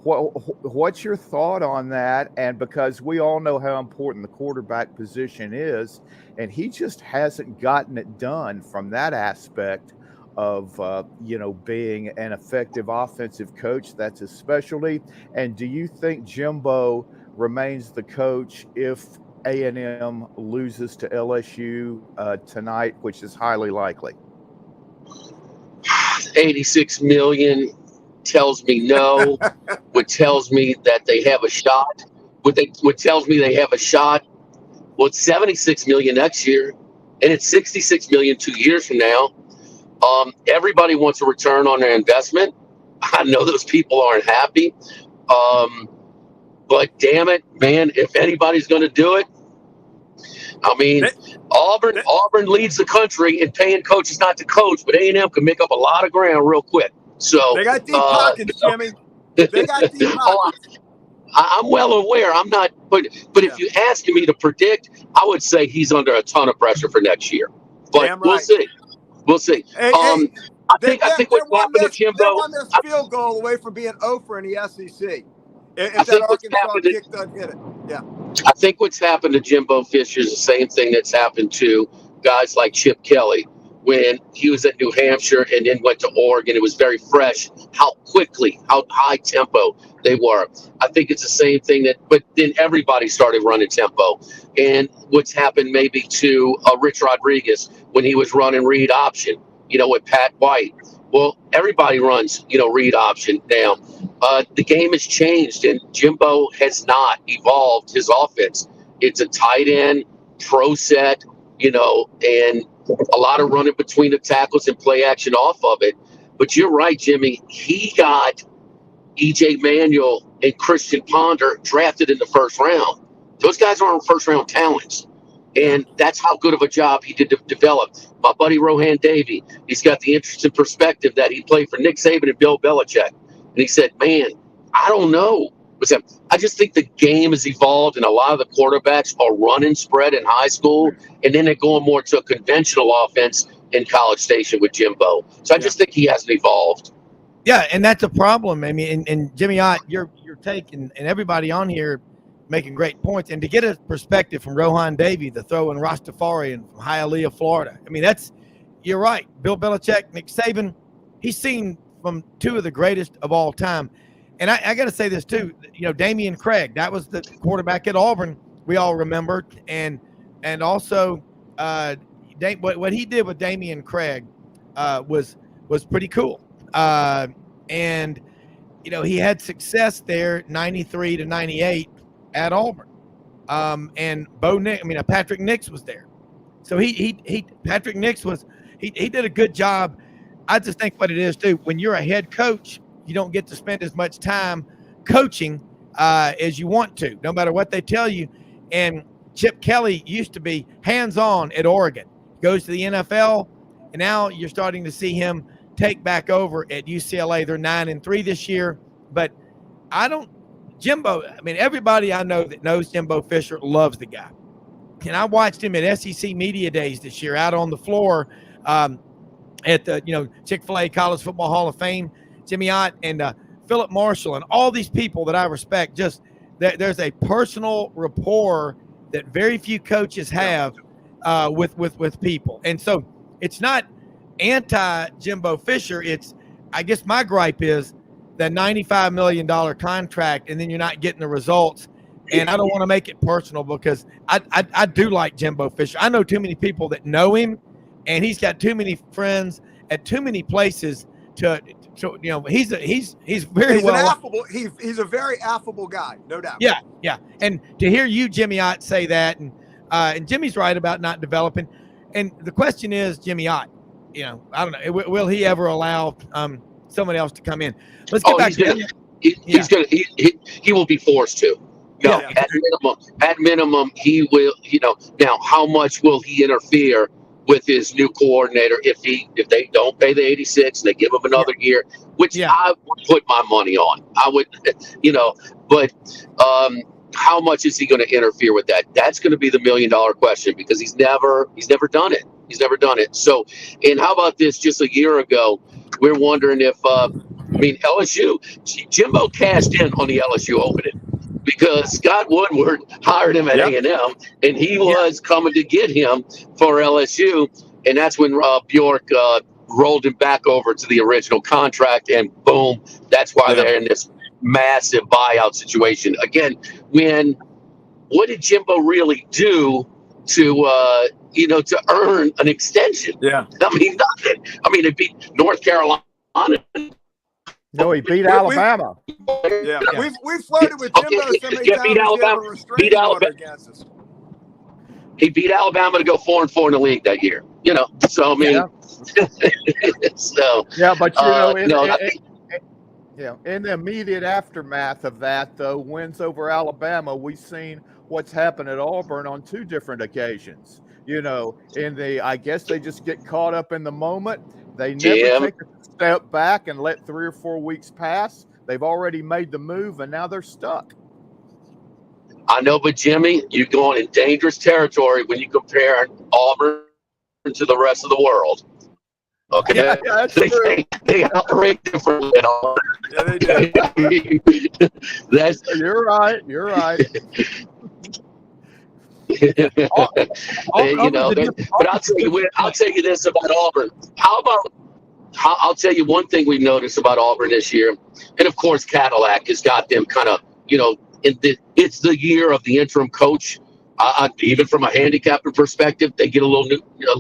what's your thought on that? And because we all know how important the quarterback position is, and he just hasn't gotten it done from that aspect of, being an effective offensive coach. That's his specialty. And do you think Jimbo remains the coach if A&M loses to LSU tonight, which is highly likely? 86 million tells me no. What tells me that they have a shot. What tells me they have a shot. Well, it's 76 million next year, and it's 66 million 2 years from now. Everybody wants a return on their investment. I know those people aren't happy. But damn it, man, if anybody's going to do it, I mean, Auburn leads the country in paying coaches not to coach, but A&M can make up a lot of ground real quick. So they got deep pockets, Jimmy. They got deep pockets. I'm well aware. I'm not, but if you ask me to predict, I would say he's under a ton of pressure for next year. But Damn we'll right. see. We'll see. Hey, I think what's happened to Jimbo. They're one missed field goal away from being 0 for in the SEC. If that think what's Arkansas happened to- kick doesn't hit it. Yeah. I think what's happened to Jimbo Fisher is the same thing that's happened to guys like Chip Kelly when he was at New Hampshire and then went to Oregon. It was very fresh, how quickly, how high tempo they were. I think it's the same thing but then everybody started running tempo. And what's happened maybe to Rich Rodriguez when he was running read option, with Pat White. Well, everybody runs, read option now. The game has changed, and Jimbo has not evolved his offense. It's a tight end, pro set, and a lot of running between the tackles and play action off of it. But you're right, Jimmy. He got E.J. Manuel and Christian Ponder drafted in the first round. Those guys aren't first-round talents. And that's how good of a job he did to develop. My buddy Rohan Davey, he's got the interesting perspective that he played for Nick Saban and Bill Belichick. And he said, man, I don't know. I just think the game has evolved, and a lot of the quarterbacks are running spread in high school, and then they're going more to a conventional offense in College Station with Jimbo. So I just think he hasn't evolved. Yeah, and that's a problem. I mean, and Jimmy Ott, your take, and everybody on here making great points. And to get a perspective from Rohan Davey, the throw-in Rastafarian from Hialeah, Florida. I mean, you're right. Bill Belichick, Nick Saban, he's seen from two of the greatest of all time. And I got to say this too, Damian Craig, that was the quarterback at Auburn, we all remember. And also what he did with Damian Craig was pretty cool. And he had success there 93 to 98 at Auburn. And Patrick Nix was there. So Patrick Nix he did a good job. I just think what it is too, when you're a head coach, you don't get to spend as much time coaching as you want to, no matter what they tell you. And Chip Kelly used to be hands-on at Oregon, goes to the NFL, and now you're starting to see him take back over at UCLA. They're 9-3 this year, but everybody I know that knows Jimbo Fisher loves the guy. And I watched him at SEC Media Days this year out on the floor at the Chick-fil-A College Football Hall of Fame. Jimmy Ott and Philip Marshall and all these people that I respect, just there's a personal rapport that very few coaches have with people. And so it's not anti-Jimbo Fisher. I guess my gripe is the $95 million contract, and then you're not getting the results. And I don't want to make it personal because I do like Jimbo Fisher. I know too many people that know him, and he's got too many friends at too many places to he's very affable. He's a very affable guy, no doubt. Yeah. And to hear you, Jimmy Ott, say that, and Jimmy's right about not developing. And the question is, Jimmy Ott, I don't know, will he ever allow someone else to come in? Let's get back to him. He will be forced to. No, at minimum, he will. Now how much will he interfere with his new coordinator if they don't pay the 86 and they give him another year, which I would put my money on. I would, but how much is he going to interfere with that? That's going to be the $1 million question, because he's never done it. He's never done it. So, and how about this? Just a year ago, we're wondering if LSU, Jimbo cashed in on the LSU opening, because Scott Woodward hired him at A&M, and he was coming to get him for LSU. And that's when Bjork rolled him back over to the original contract, and boom, that's why they're in this massive buyout situation. Again, what did Jimbo really do to earn an extension? Yeah. I mean, nothing. I mean, it beat North Carolina. No, he beat Alabama. Yeah. We've flirted with Jimbo so many times. Beat Alabama. Against us. He beat Alabama to go 4-4 in the league that year. So I mean, in the immediate aftermath of that, though, wins over Alabama, we've seen what's happened at Auburn on two different occasions. I guess they just get caught up in the moment. They never take a step back and let 3 or 4 weeks pass. They've already made the move, and now they're stuck. I know, but Jimmy, you're going in dangerous territory when you compare Auburn to the rest of the world. Okay, Yeah, that's true. they operate differently at Auburn. Yeah, they do. That's You're right. You're right. you know. But I'll tell you this about Auburn. I'll tell you one thing we've noticed about Auburn this year, and of course Cadillac has got them kind of, it's the year of the interim coach. Even from a handicapping perspective, they get a little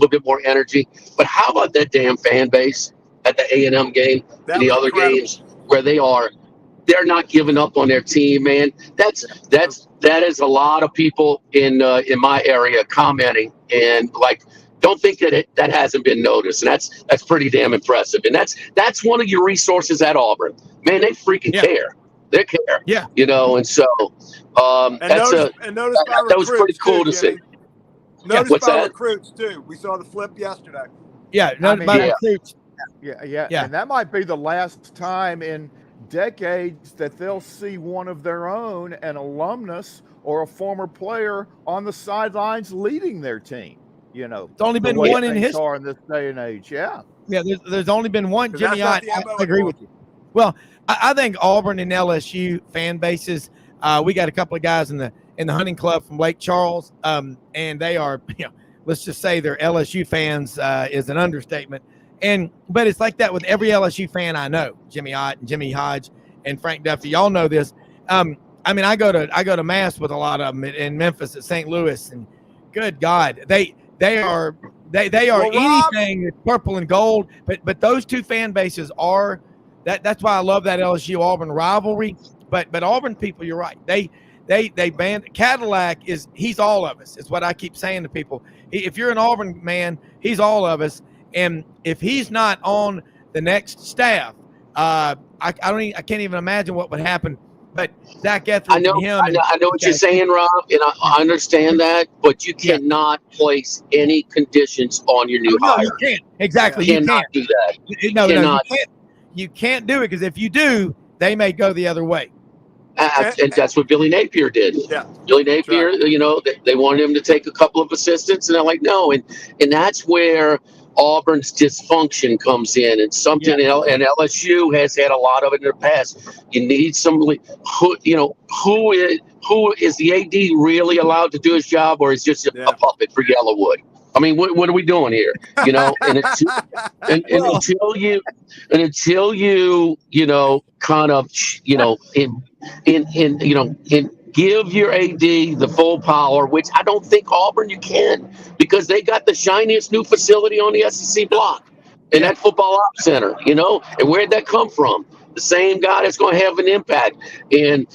bit more energy. But how about that damn fan base at the A&M game and the other games where they're not giving up on their team, man. That is a lot of people in my area commenting, and like, don't think that hasn't been noticed, and that's pretty damn impressive. And that's one of your resources at Auburn, man. They freaking care. They care. Yeah. And so that was pretty cool to see. Notice by recruits too. We saw the flip yesterday. Yeah, recruits. Yeah. And that might be the last time in decades that they'll see one of their own, an alumnus or a former player, on the sidelines leading their team. It's only been one in history in this day and age. Yeah. There's only been one. Jimmy, I agree with you. Well, I think Auburn and LSU fan bases. We got a couple of guys in the hunting club from Lake Charles, and they are, let's just say they're LSU fans is an understatement. But it's like that with every LSU fan I know. Jimmy Ott and Jimmy Hodge and Frank Duffy. Y'all know this. I go to mass with a lot of them in Memphis, at St. Louis, and good God, they are anything that's purple and gold. But those two fan bases are that's why I love that LSU Auburn rivalry. But Auburn people, you're right. They banned Cadillac. He's all of us. Is what I keep saying to people. If you're an Auburn man, he's all of us. And if he's not on the next staff, I can't even imagine what would happen. But Zach Etheridge and him. I know what you're saying, Rob, and I understand that. But you cannot place any conditions on your new hire. You can't. Exactly. You cannot do that. No, you can't. You can't do it, because if you do, they may go the other way. And that's what Billy Napier did. Yeah. Billy Napier, they wanted him to take a couple of assistants, and they're like, no. And that's where Auburn's dysfunction comes in, and something else. And LSU has had a lot of it in the past. You need somebody who is the AD really allowed to do his job, or is just a puppet for Yellowwood? I mean, what are we doing here? And until you kind of, give your AD the full power, which I don't think Auburn you can, because they got the shiniest new facility on the SEC block, and that football ops center, and where'd that come from? The same guy that's going to have an impact. And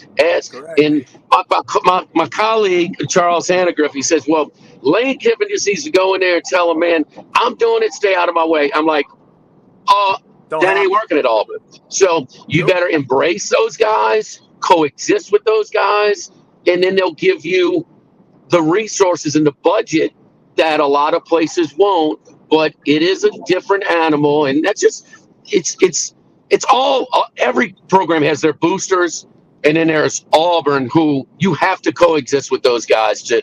my colleague, Charles Hannegriff, he says, well, Lane Kiffin just needs to go in there and tell him, man, I'm doing it, stay out of my way. I'm like, that ain't working at Auburn. So you better embrace those guys, coexist with those guys, and then they'll give you the resources and the budget that a lot of places won't. But it is a different animal, and that's just it's all every program has their boosters, and then there's Auburn, who you have to coexist with those guys to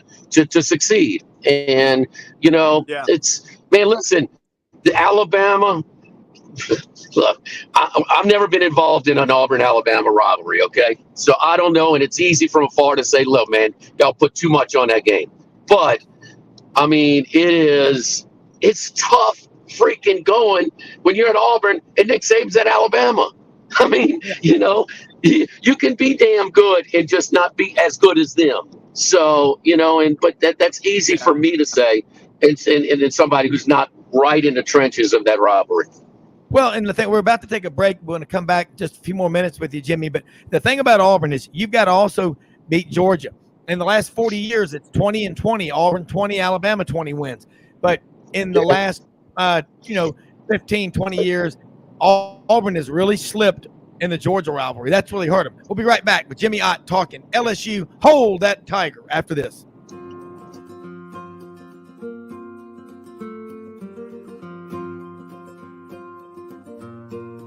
succeed. And it's, man, listen, the Alabama. Look, I've never been involved in an Auburn-Alabama rivalry, okay? So I don't know, and it's easy from afar to say, look, man, y'all put too much on that game. But, I mean, it's tough freaking going when you're at Auburn and Nick Saban's at Alabama. I mean, you can be damn good and just not be as good as them. So, but that's easy for me to say, and somebody who's not right in the trenches of that rivalry. Well, and the thing, we're about to take a break. We're going to come back just a few more minutes with you, Jimmy. But the thing about Auburn is you've got to also beat Georgia. In the last 40 years, it's 20-20. Auburn 20, Alabama 20 wins. But in the last, 15, 20 years, Auburn has really slipped in the Georgia rivalry. That's really hurt them. We'll be right back with Jimmy Ott talking LSU. Hold that Tiger after this.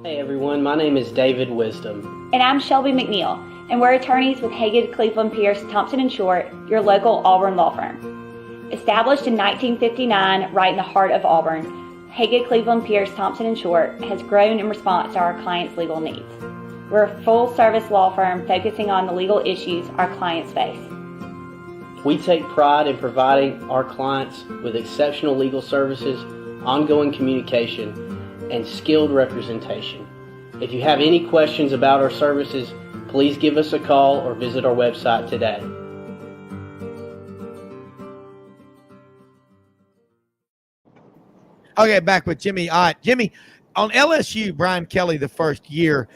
Hey everyone. My name is David Wisdom. And I'm Shelby McNeil, and we're attorneys with Haggard, Cleveland, Pierce, Thompson & Short, your local Auburn law firm. Established in 1959 right in the heart of Auburn, Haggard, Cleveland, Pierce, Thompson & Short has grown in response to our clients' legal needs. We're a full-service law firm focusing on the legal issues our clients face. We take pride in providing our clients with exceptional legal services, ongoing communication, and skilled representation. If you have any questions about our services, please give us a call or visit our website today. Okay, back with Jimmy Ott. Jimmy, on LSU, Brian Kelly, the first year,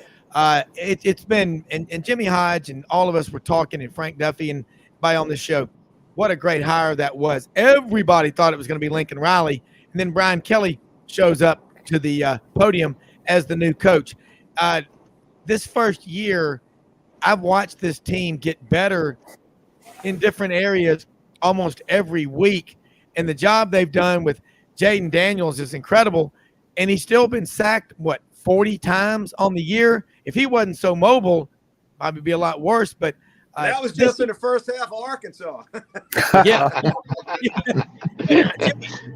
it's been, and Jimmy Hodge and all of us were talking, and Frank Duffy and by on the show, what a great hire that was. Everybody thought it was going to be Lincoln Riley, and then Brian Kelly shows up to the podium as the new coach. This first year, I've watched this team get better in different areas almost every week, and the job they've done with Jaden Daniels is incredible, and he's still been sacked, 40 times on the year? If he wasn't so mobile, probably be a lot worse, but that was just in the first half of Arkansas. Yeah.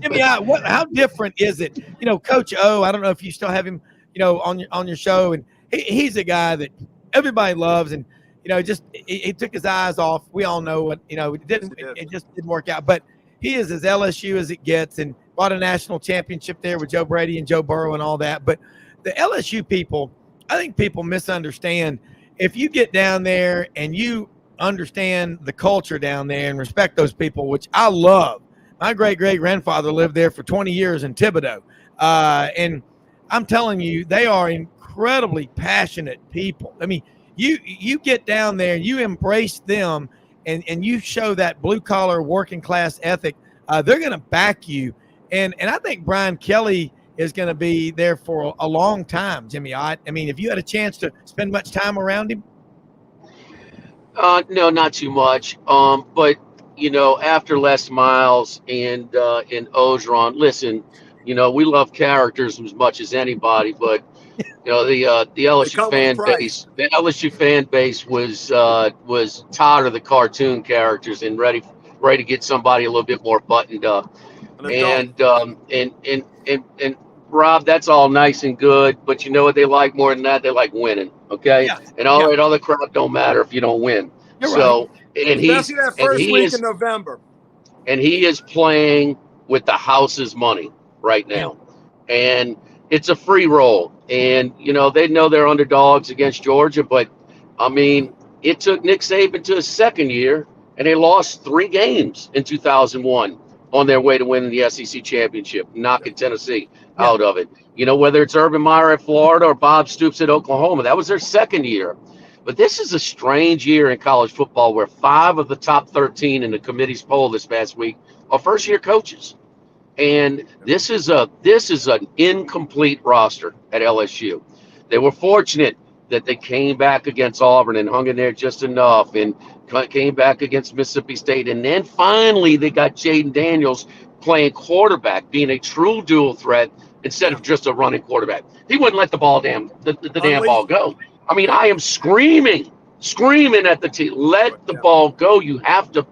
Jimmy, how different is it? Coach O, I don't know if you still have him, on your show, and he's a guy that everybody loves, and he took his eyes off. We all know what it just didn't work out, but he is as LSU as it gets, and brought a national championship there with Joe Brady and Joe Burrow and all that. But the LSU people, I think people misunderstand. If you get down there and you understand the culture down there and respect those people, which I love. My great-great-grandfather lived there for 20 years in Thibodeau. And I'm telling you, they are incredibly passionate people. I mean, you get down there and you embrace them and you show that blue-collar working-class ethic, they're going to back you. And I think Brian Kelly is going to be there for a long time, Jimmy Ott. I mean, if you had a chance to spend much time around him? No, not too much. But after Les Miles and Ogeron, listen, we love characters as much as anybody, but the LSU fan base was tired of the cartoon characters and ready to get somebody a little bit more buttoned up. And Rob, that's all nice and good, but you know what they like more than that? They like winning, okay? Yeah. And all that other crap don't matter if you don't win. You're right. And especially that first week in November. And he is playing with the house's money right now. Yeah. And it's a free roll. And, they know they're underdogs against Georgia, but, I mean, it took Nick Saban to his second year, and they lost 3 games in 2001 on their way to winning the SEC championship, knocking Tennessee out of it. Whether it's Urban Meyer at Florida or Bob Stoops at Oklahoma, that was their second year. But this is a strange year in college football where 5 of the top 13 in the committee's poll this past week are first-year coaches. And this is an incomplete roster at LSU. They were fortunate that they came back against Auburn and hung in there just enough, and came back against Mississippi State. And then finally they got Jaden Daniels playing quarterback, being a true dual threat instead of just a running quarterback. He wouldn't let the damn ball go. I mean, I am screaming at the team, let the ball go. You have to,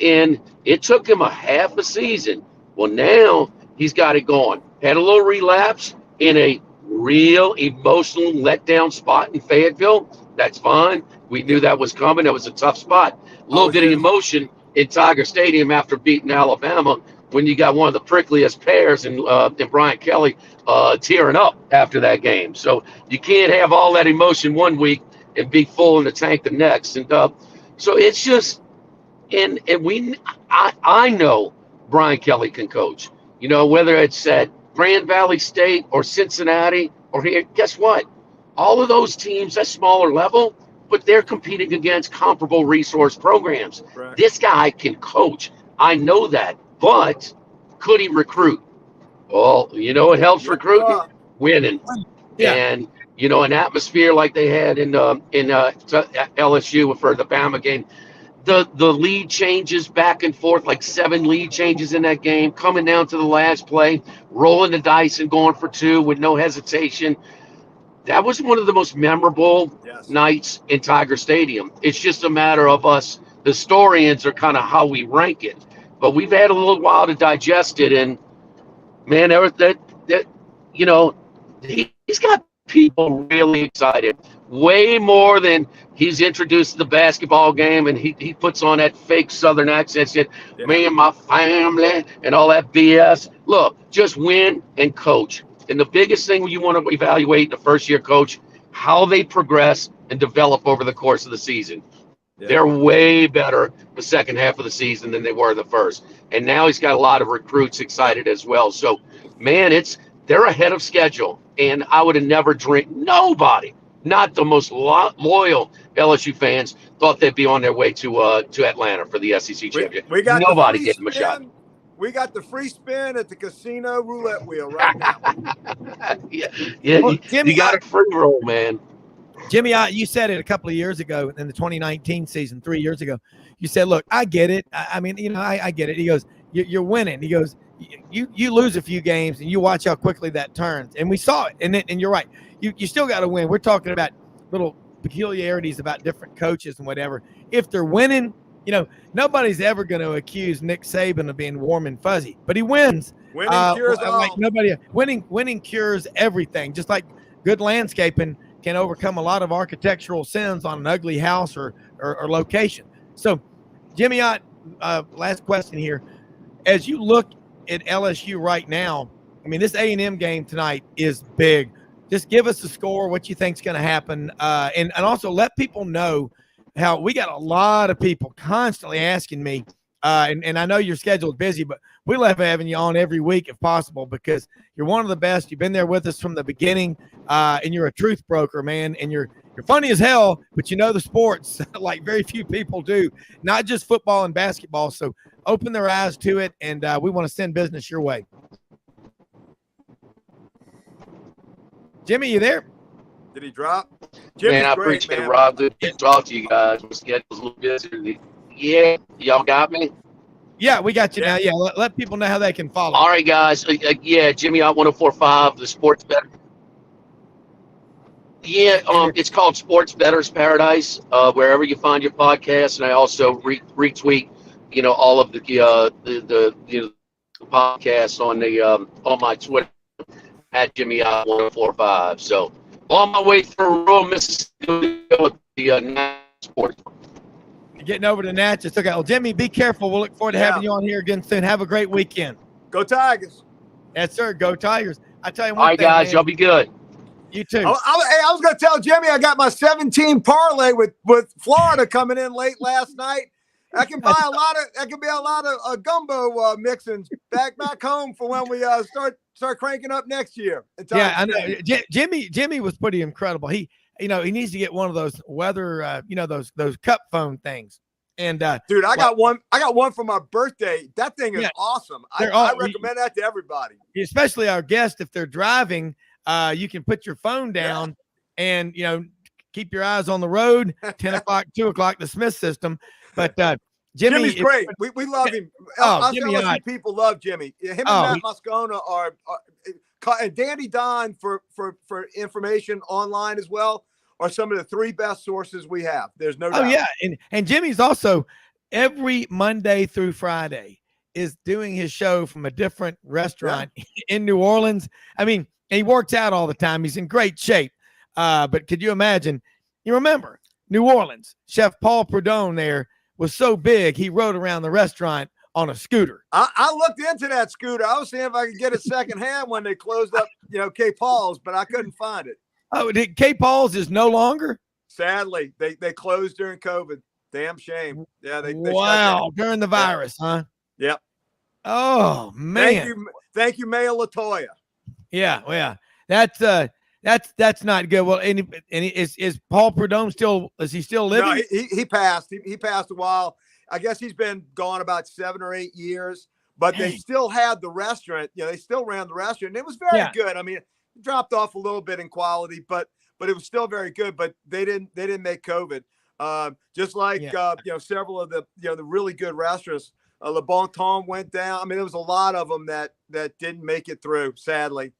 and it took him a half a season. Well, now he's got it going. Had a little relapse in a real emotional letdown spot in Fayetteville. That's fine. We knew that was coming. That was a tough spot. A little bit of emotion in Tiger Stadium after beating Alabama when you got one of the prickliest pairs and Brian Kelly tearing up after that game. So you can't have all that emotion one week and be full in the tank the next. And so it's just, I know Brian Kelly can coach. Whether it's at Grand Valley State or Cincinnati or here, guess what? All of those teams, at smaller level, but they're competing against comparable resource programs. Right. This guy can coach. I know that. But could he recruit? Well, it helps recruiting? Winning. Yeah. And, an atmosphere like they had in LSU for the Bama game. The lead changes back and forth, like 7 lead changes in that game, coming down to the last play, rolling the dice and going for 2 with no hesitation. that was one of the most memorable nights in Tiger Stadium. It's just a matter of us, the historians, are kind of how we rank it. But we've had a little while to digest it, and man, that you know, he's got people really excited, way more than he's introduced to the basketball game, and he puts on that fake Southern accent, said, me and my family, and all that BS. Look, just win and coach. And the biggest thing you want to evaluate the first year coach, how they progress and develop over the course of the season. They're way better the second half of the season than they were the first. And now he's got a lot of recruits excited as well. So, man, they're ahead of schedule. And I would have never dreamed, nobody, not the most loyal LSU fans, thought they'd be on their way to Atlanta for the SEC championship. We got nobody gave them a shot. We got the free spin at the casino roulette wheel right now. Well, Jimmy, you got a free roll, man. Jimmy, you said it a couple of years ago in the 2019 season, 3 years ago. You said, look, I get it. I mean, I get it. He goes, you're winning. He goes, you lose a few games and you watch how quickly that turns. And we saw it. And you're right. You still got to win. We're talking about little peculiarities about different coaches and whatever. If they're winning, nobody's ever going to accuse Nick Saban of being warm and fuzzy, but he wins. Winning cures all. Like winning cures everything. Just like good landscaping can overcome a lot of architectural sins on an ugly house or location. So, Jimmy, last question here. As you look at LSU right now, I mean, this A&M game tonight is big. Just give us a score, what you think's going to happen, and also let people know how we got a lot of people constantly asking me, and I know your schedule's busy, but we love having you on every week if possible because you're one of the best. You've been there with us from the beginning, and you're a truth broker, man, and you're funny as hell, but you know the sports like very few people do, not just football and basketball. So open their eyes to it, and we want to send business your way. Jimmy, you there? Did he drop? Man, I appreciate it, Rob. Good to talk to you guys. My schedule's a little busy. Yeah, y'all got me? Yeah, we got you now. Yeah, let people know how they can follow. All right, guys. Yeah, Jimmy out 104.5, the Sports Better. Yeah, it's called Sports Better's Paradise, wherever you find your podcast, and I also retweet, all of the podcasts on my Twitter at Jimmy out 104.5. So on my way through rural Mississippi with the sports. Getting over to Natchez. Okay, well, Jimmy, be careful. We'll look forward to having you on here again soon. Have a great weekend. Go Tigers. Yes, sir. Go Tigers. I tell you one All right, thing, guys, man. y'all be good. You too. I was going to tell Jimmy I got my 17 parlay with Florida coming in late last night. That can buy that can be a lot of gumbo mixings back home for when we start cranking up next year. Yeah, I know. Jimmy was pretty incredible. He needs to get one of those weather, those cup phone things. And dude, I got one for my birthday. That thing is awesome. I recommend that to everybody, especially our guests. If they're driving, you can put your phone down and keep your eyes on the road. 10 o'clock, 2 o'clock, the Smith system. But Jimmy's great. We love him. LSU people love Jimmy. Him and Matt Moscona are and Danny Don for information online as well are some of the three best sources we have. There's no doubt. Oh yeah, and Jimmy's also every Monday through Friday is doing his show from a different restaurant in New Orleans. I mean, he works out all the time. He's in great shape. But could you imagine? You remember New Orleans, Chef Paul Prudhomme there was so big he rode around the restaurant on a scooter. I looked into that scooter. I was seeing if I could get it secondhand when they closed up, K. Paul's, but I couldn't find it. Oh, K. Paul's is no longer? Sadly, they closed during COVID. Damn shame. Yeah, they wow, during the virus, huh? Yep. Oh man. Thank you, Mayor Latoya. Yeah, well, yeah. That's not good. Well, and is Paul Prudhomme is he still living? No, he passed. He passed a while. I guess he's been gone about 7 or 8 years, but they still had the restaurant. They still ran the restaurant. And it was very good. I mean, it dropped off a little bit in quality, but it was still very good. But they didn't make COVID. Just like several of the the really good restaurants. Le Bon Temps went down. I mean, there was a lot of them that didn't make it through, sadly.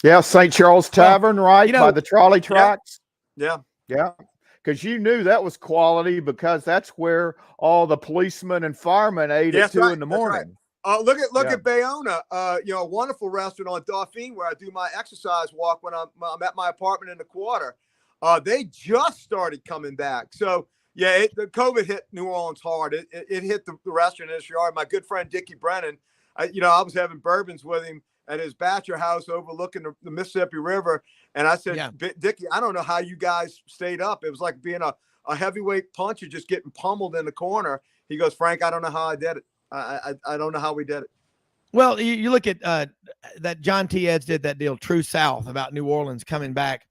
Yeah, St. Charles Tavern, right, by the trolley tracks. Yeah. Because you knew that was quality because that's where all the policemen and firemen ate at 2 in the morning. Look at Bayona, a wonderful restaurant on Duffy where I do my exercise walk when I'm at my apartment in the Quarter. They just started coming back. So, the COVID hit New Orleans hard. It hit the restaurant industry hard. My good friend Dickie Brennan, I was having bourbons with him at his bachelor house overlooking the Mississippi River. And I said, Dickie, I don't know how you guys stayed up. It was like being a heavyweight puncher just getting pummeled in the corner. He goes, Frank, I don't know how I did it. I don't know how we did it. Well, you look at that John T. Eds did that deal, True South, about New Orleans coming back,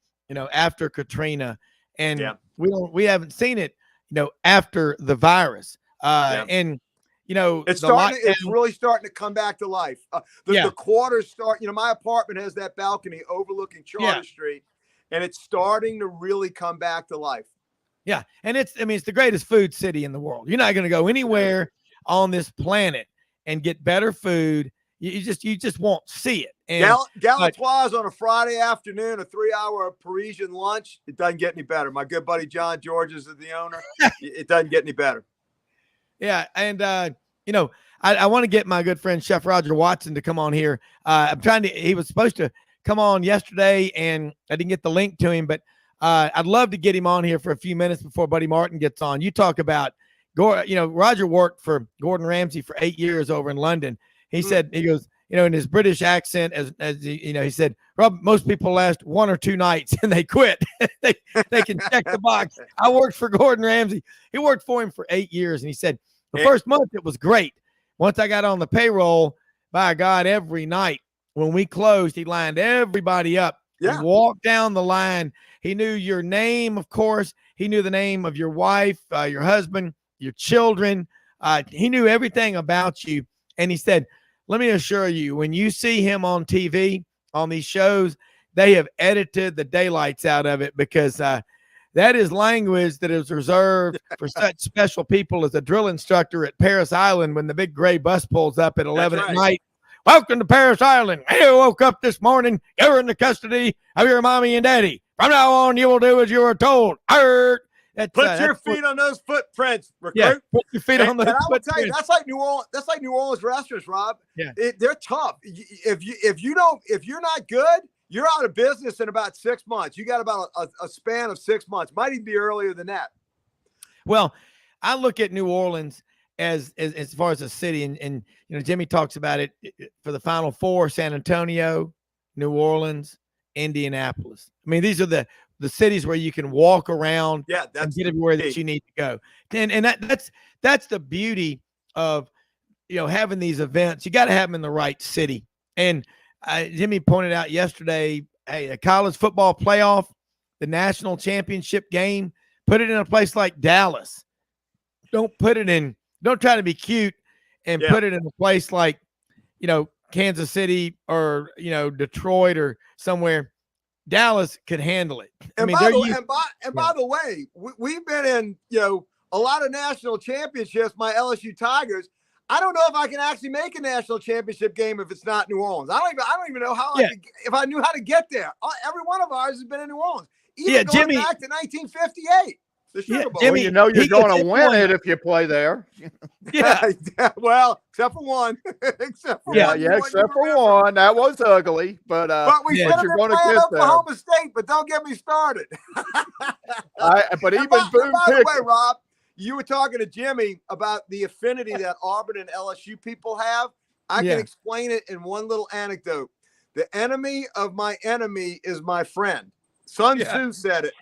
after Katrina. And we haven't seen it, after the virus. And, it's really starting to come back to life. The Quarters start, my apartment has that balcony overlooking Charter Street, and it's starting to really come back to life. Yeah. And it's the greatest food city in the world. You're not going to go anywhere on this planet and get better food. You just won't see it. And Galatoire's on a Friday afternoon, a 3-hour Parisian lunch. It doesn't get any better. My good buddy John George is the owner. It doesn't get any better. Yeah. And, I want to get my good friend Chef Roger Watson to come on here. He was supposed to come on yesterday and I didn't get the link to him, but I'd love to get him on here for a few minutes before Buddy Martin gets on. You talk about, Roger worked for Gordon Ramsay for 8 years over in London. He said, he goes, in his British accent, as he said, Rob, most people last 1 or 2 nights and they quit. they can check the box. I worked for Gordon Ramsay. He worked for him for 8 years. And he said, the first month it was great. Once I got on the payroll, by God, every night when we closed, he lined everybody up. Yeah. He walked down the line. He knew your name, of course. He knew the name of your wife, your husband, your children. He knew everything about you. And he said, let me assure you, when you see him on TV, on these shows, they have edited the daylights out of it because that is language that is reserved for such special people as a drill instructor at Paris Island when the big gray bus pulls up at 11 at night. Welcome to Paris Island. I woke up this morning. You're in the custody of your mommy and daddy. From now on, you will do as you are told. Put your feet on those footprints, recruit. Yeah, put your feet on those footprints. I will tell you, footprints. that's like New Orleans restaurants, Rob. Yeah. They're tough. If you're not good, you're out of business in about 6 months. You got about a span of 6 months. Might even be earlier than that. Well, I look at New Orleans as far as a city, and Jimmy talks about it for the Final Four: San Antonio, New Orleans, Indianapolis. I mean, these are the cities where you can walk around and get everywhere that you need to go. And that's the beauty of, having these events. You got to have them in the right city. And Jimmy pointed out yesterday, hey, a college football playoff, the national championship game, put it in a place like Dallas. Don't try to be cute and put it in a place like, Kansas City or, Detroit or somewhere. Dallas could handle it. By the way, we've been in, a lot of national championships, my LSU Tigers. I don't know if I can actually make a national championship game if it's not New Orleans. I don't even know how if I knew how to get there. Every one of ours has been in New Orleans. Even going back to 1958. The Sugar Bowl. Jimmy, you're going to win it if you play there. Yeah. Well, except for one. Except for one. That was ugly, but we should have been playing Oklahoma State. But don't get me started. But even by the way, Rob, you were talking to Jimmy about the affinity that Auburn and LSU people have. I can explain it in one little anecdote. The enemy of my enemy is my friend. Sun Tzu said it.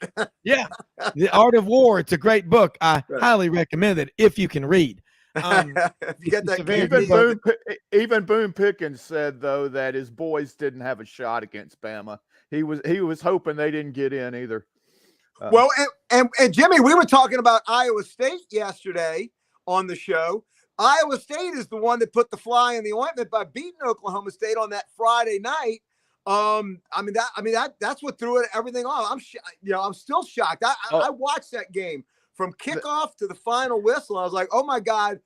Yeah. The Art of War. It's a great book. I highly recommend it if you can read. If you get that even Boone Pickens said, though, that his boys didn't have a shot against Bama. He was hoping they didn't get in either. Well, and Jimmy, we were talking about Iowa State yesterday on the show. Iowa State is the one that put the fly in the ointment by beating Oklahoma State on that Friday night. That's what threw everything off. I'm still shocked. I watched that game from kickoff to the final whistle. I was like, oh my God.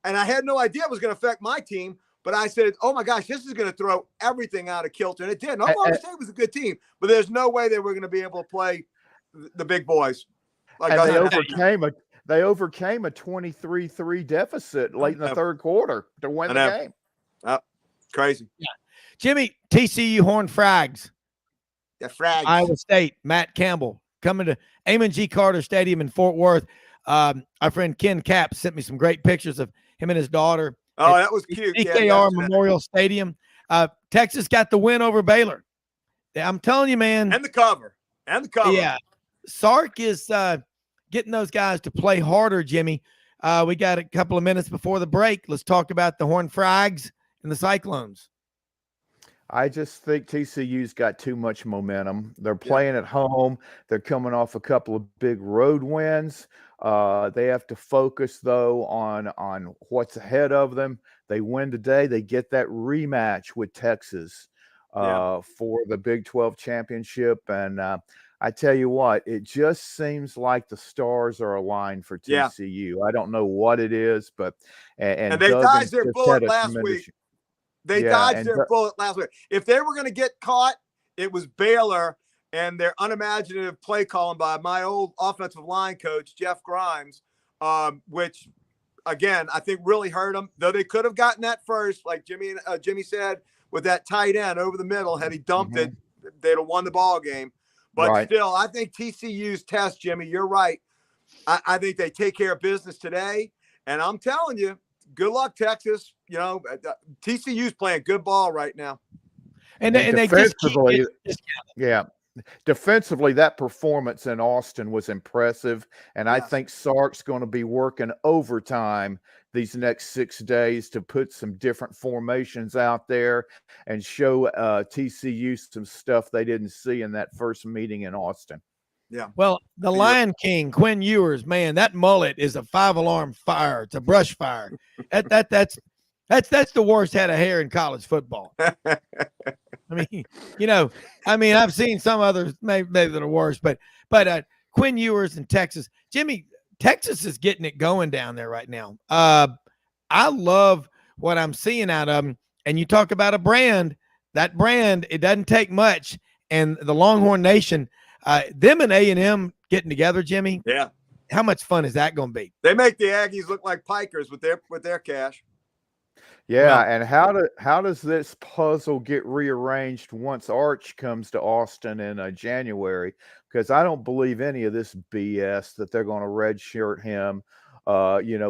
And I had no idea it was going to affect my team. But I said, oh, my gosh, this is going to throw everything out of kilter. And it did. Oklahoma State was a good team, but there's no way they were going to be able to play the big boys. Like and they overcame a 23-3 deficit late in the third quarter to win the game. Oh, crazy. Yeah. Jimmy, TCU Horned Frogs. The Frags. Iowa State, Matt Campbell coming to Amon G. Carter Stadium in Fort Worth. Our friend Ken Capps sent me some great pictures of him and his daughter. Oh, that was cute. DKR Memorial Stadium. Texas got the win over Baylor. I'm telling you, man. And the cover. Yeah. Sark is getting those guys to play harder, Jimmy. We got a couple of minutes before the break. Let's talk about the Horned Frogs and the Cyclones. I just think TCU's got too much momentum. They're playing at home. They're coming off a couple of big road wins. They have to focus, though, on what's ahead of them. They win today. They get that rematch with Texas for the Big 12 championship. And I tell you what, it just seems like the stars are aligned for TCU. I don't know what it is, but and they dodged their bullet last week. They dodged their bullet last week. If they were going to get caught, it was Baylor and their unimaginative play calling by my old offensive line coach, Jeff Grimes, which, again, I think really hurt them. Though they could have gotten that first, like Jimmy said, with that tight end over the middle. Had he dumped it, they'd have won the ball game. But still, I think TCU's test, Jimmy, you're right. I think they take care of business today. And I'm telling you, good luck, Texas. You know, TCU's playing good ball right now. And they defensively, defensively, that performance in Austin was impressive. And I think Sark's going to be working overtime these next 6 days to put some different formations out there and show TCU some stuff they didn't see in that first meeting in Austin. Yeah. Well, the Lion King, Quinn Ewers, man, that mullet is a 5-alarm fire. It's a brush fire. That's the worst head of hair in college football. I mean, I've seen some others maybe that are worse, but Quinn Ewers in Texas, Jimmy, Texas is getting it going down there right now. I love what I'm seeing out of them. And you talk about a brand, that brand, it doesn't take much. And the Longhorn Nation, them and A&M getting together, Jimmy. Yeah. How much fun is that going to be? They make the Aggies look like pikers with their cash. Yeah, and how does this puzzle get rearranged once Arch comes to Austin in January? Because I don't believe any of this BS that they're going to redshirt him,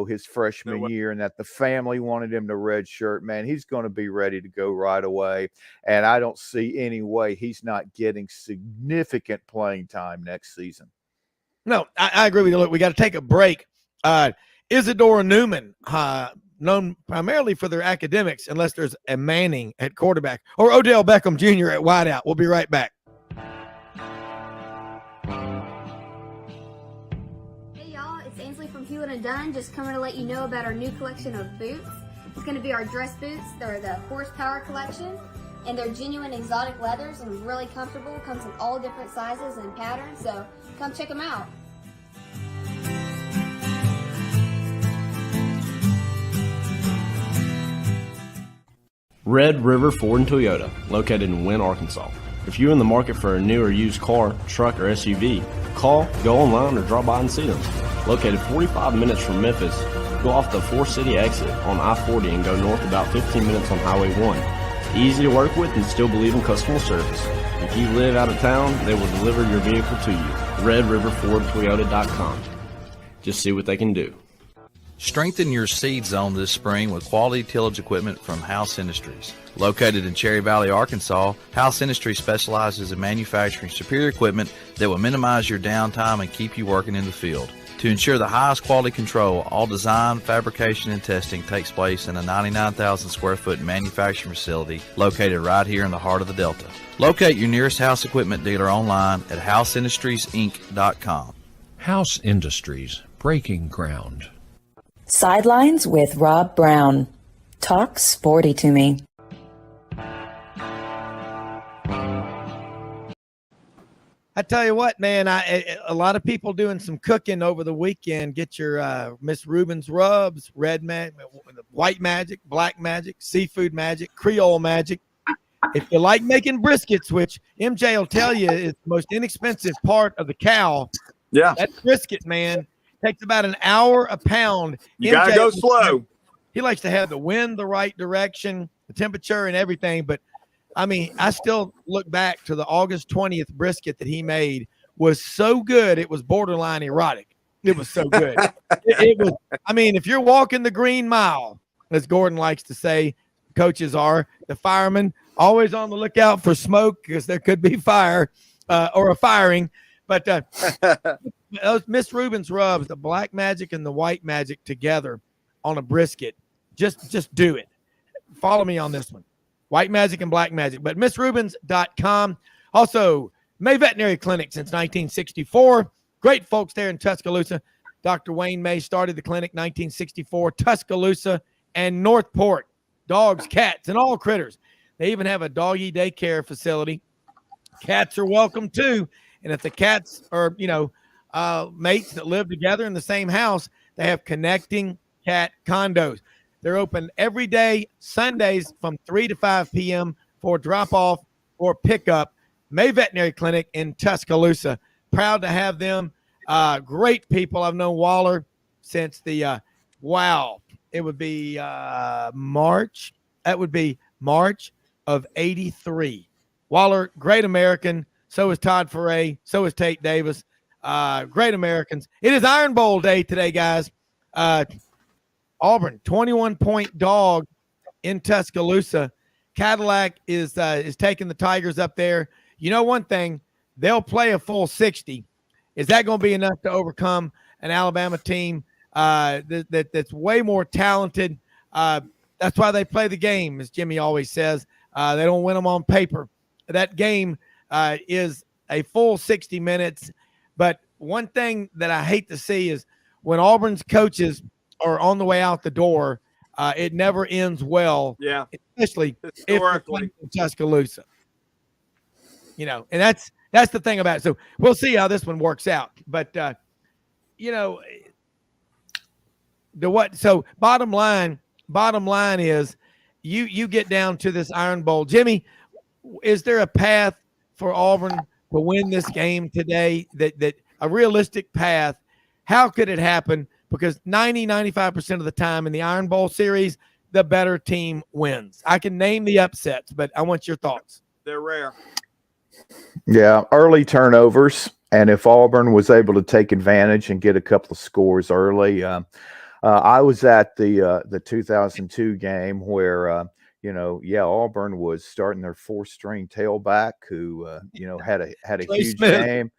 his freshman year, and that the family wanted him to redshirt. Man, he's going to be ready to go right away, and I don't see any way he's not getting significant playing time next season. No, I agree with you. Look, we got to take a break. Isadora Newman, known primarily for their academics, unless there's a Manning at quarterback, or Odell Beckham Jr. at wideout. We'll be right back. Hey y'all, it's Ainsley from Hewlett & Dunn, just coming to let you know about our new collection of boots. It's going to be our dress boots. They're the horsepower collection, and they're genuine exotic leathers and really comfortable. Comes in all different sizes and patterns, so come check them out. Red River Ford and Toyota, located in Wynne, Arkansas. If you're in the market for a new or used car, truck, or SUV, call, go online, or drop by and see them. Located 45 minutes from Memphis, go off the 4-city exit on I-40 and go north about 15 minutes on Highway 1. Easy to work with and still believe in customer service. If you live out of town, they will deliver your vehicle to you. RedRiverFordToyota.com. Just see what they can do. Strengthen your seed zone this spring with quality tillage equipment from House Industries. Located in Cherry Valley, Arkansas, House Industries specializes in manufacturing superior equipment that will minimize your downtime and keep you working in the field. To ensure the highest quality control, all design, fabrication, and testing takes place in a 99,000 square foot manufacturing facility located right here in the heart of the Delta. Locate your nearest House equipment dealer online at houseindustriesinc.com. House Industries, breaking ground. Sidelines with Rob Browne. Talk sporty to me. I tell you what, man, a lot of people doing some cooking over the weekend. Get your Miss Rubin's rubs, white magic, black magic, seafood magic, Creole magic. If you like making briskets, which MJ will tell you is the most inexpensive part of the cow, that brisket, man, takes about an hour a pound. You got to go slow. He likes to have the wind the right direction, the temperature and everything, but I mean, I still look back to the August 20th brisket that he made was so good. It was borderline erotic. It was so good. it was, I mean, if you're walking the green mile, as Gordon likes to say, coaches are, the firemen always on the lookout for smoke because there could be fire or a firing. But those Miss Rubin's rubs, the black magic and the white magic together on a brisket, just do it. Follow me on this one. White magic and black magic. But MissRubins.com. Also, May Veterinary Clinic since 1964. Great folks there in Tuscaloosa. Dr. Wayne May started the clinic 1964. Tuscaloosa and Northport. Dogs, cats, and all critters. They even have a doggy daycare facility. Cats are welcome too. And if the cats are, mates that live together in the same house, they have connecting cat condos. They're open every day, Sundays from 3 to 5 p.m. for drop-off or pickup. May Veterinary Clinic in Tuscaloosa. Proud to have them. Great people. I've known Waller since it would be March. That would be March of 83. Waller, great American. So is Todd Foray. So is Tate Davis. Great Americans. It is Iron Bowl day today, guys. Auburn, 21-point dog in Tuscaloosa. Cadillac is taking the Tigers up there. You know one thing, they'll play a full 60. Is that going to be enough to overcome an Alabama team that's way more talented? That's why they play the game, as Jimmy always says. They don't win them on paper. That game is a full 60 minutes. But one thing that I hate to see is when Auburn's coaches – or on the way out the door, it never ends well. Yeah, especially historically in Tuscaloosa. And that's the thing about it. So we'll see how this one works out. But So bottom line is, you get down to this Iron Bowl. Jimmy, is there a path for Auburn to win this game today? That a realistic path? How could it happen? Because 95% of the time in the Iron Bowl series, the better team wins. I can name the upsets, but I want your thoughts. They're rare. Yeah, early turnovers. And if Auburn was able to take advantage and get a couple of scores early, I was at the 2002 game where, Auburn was starting their four-string tailback who, had a huge game.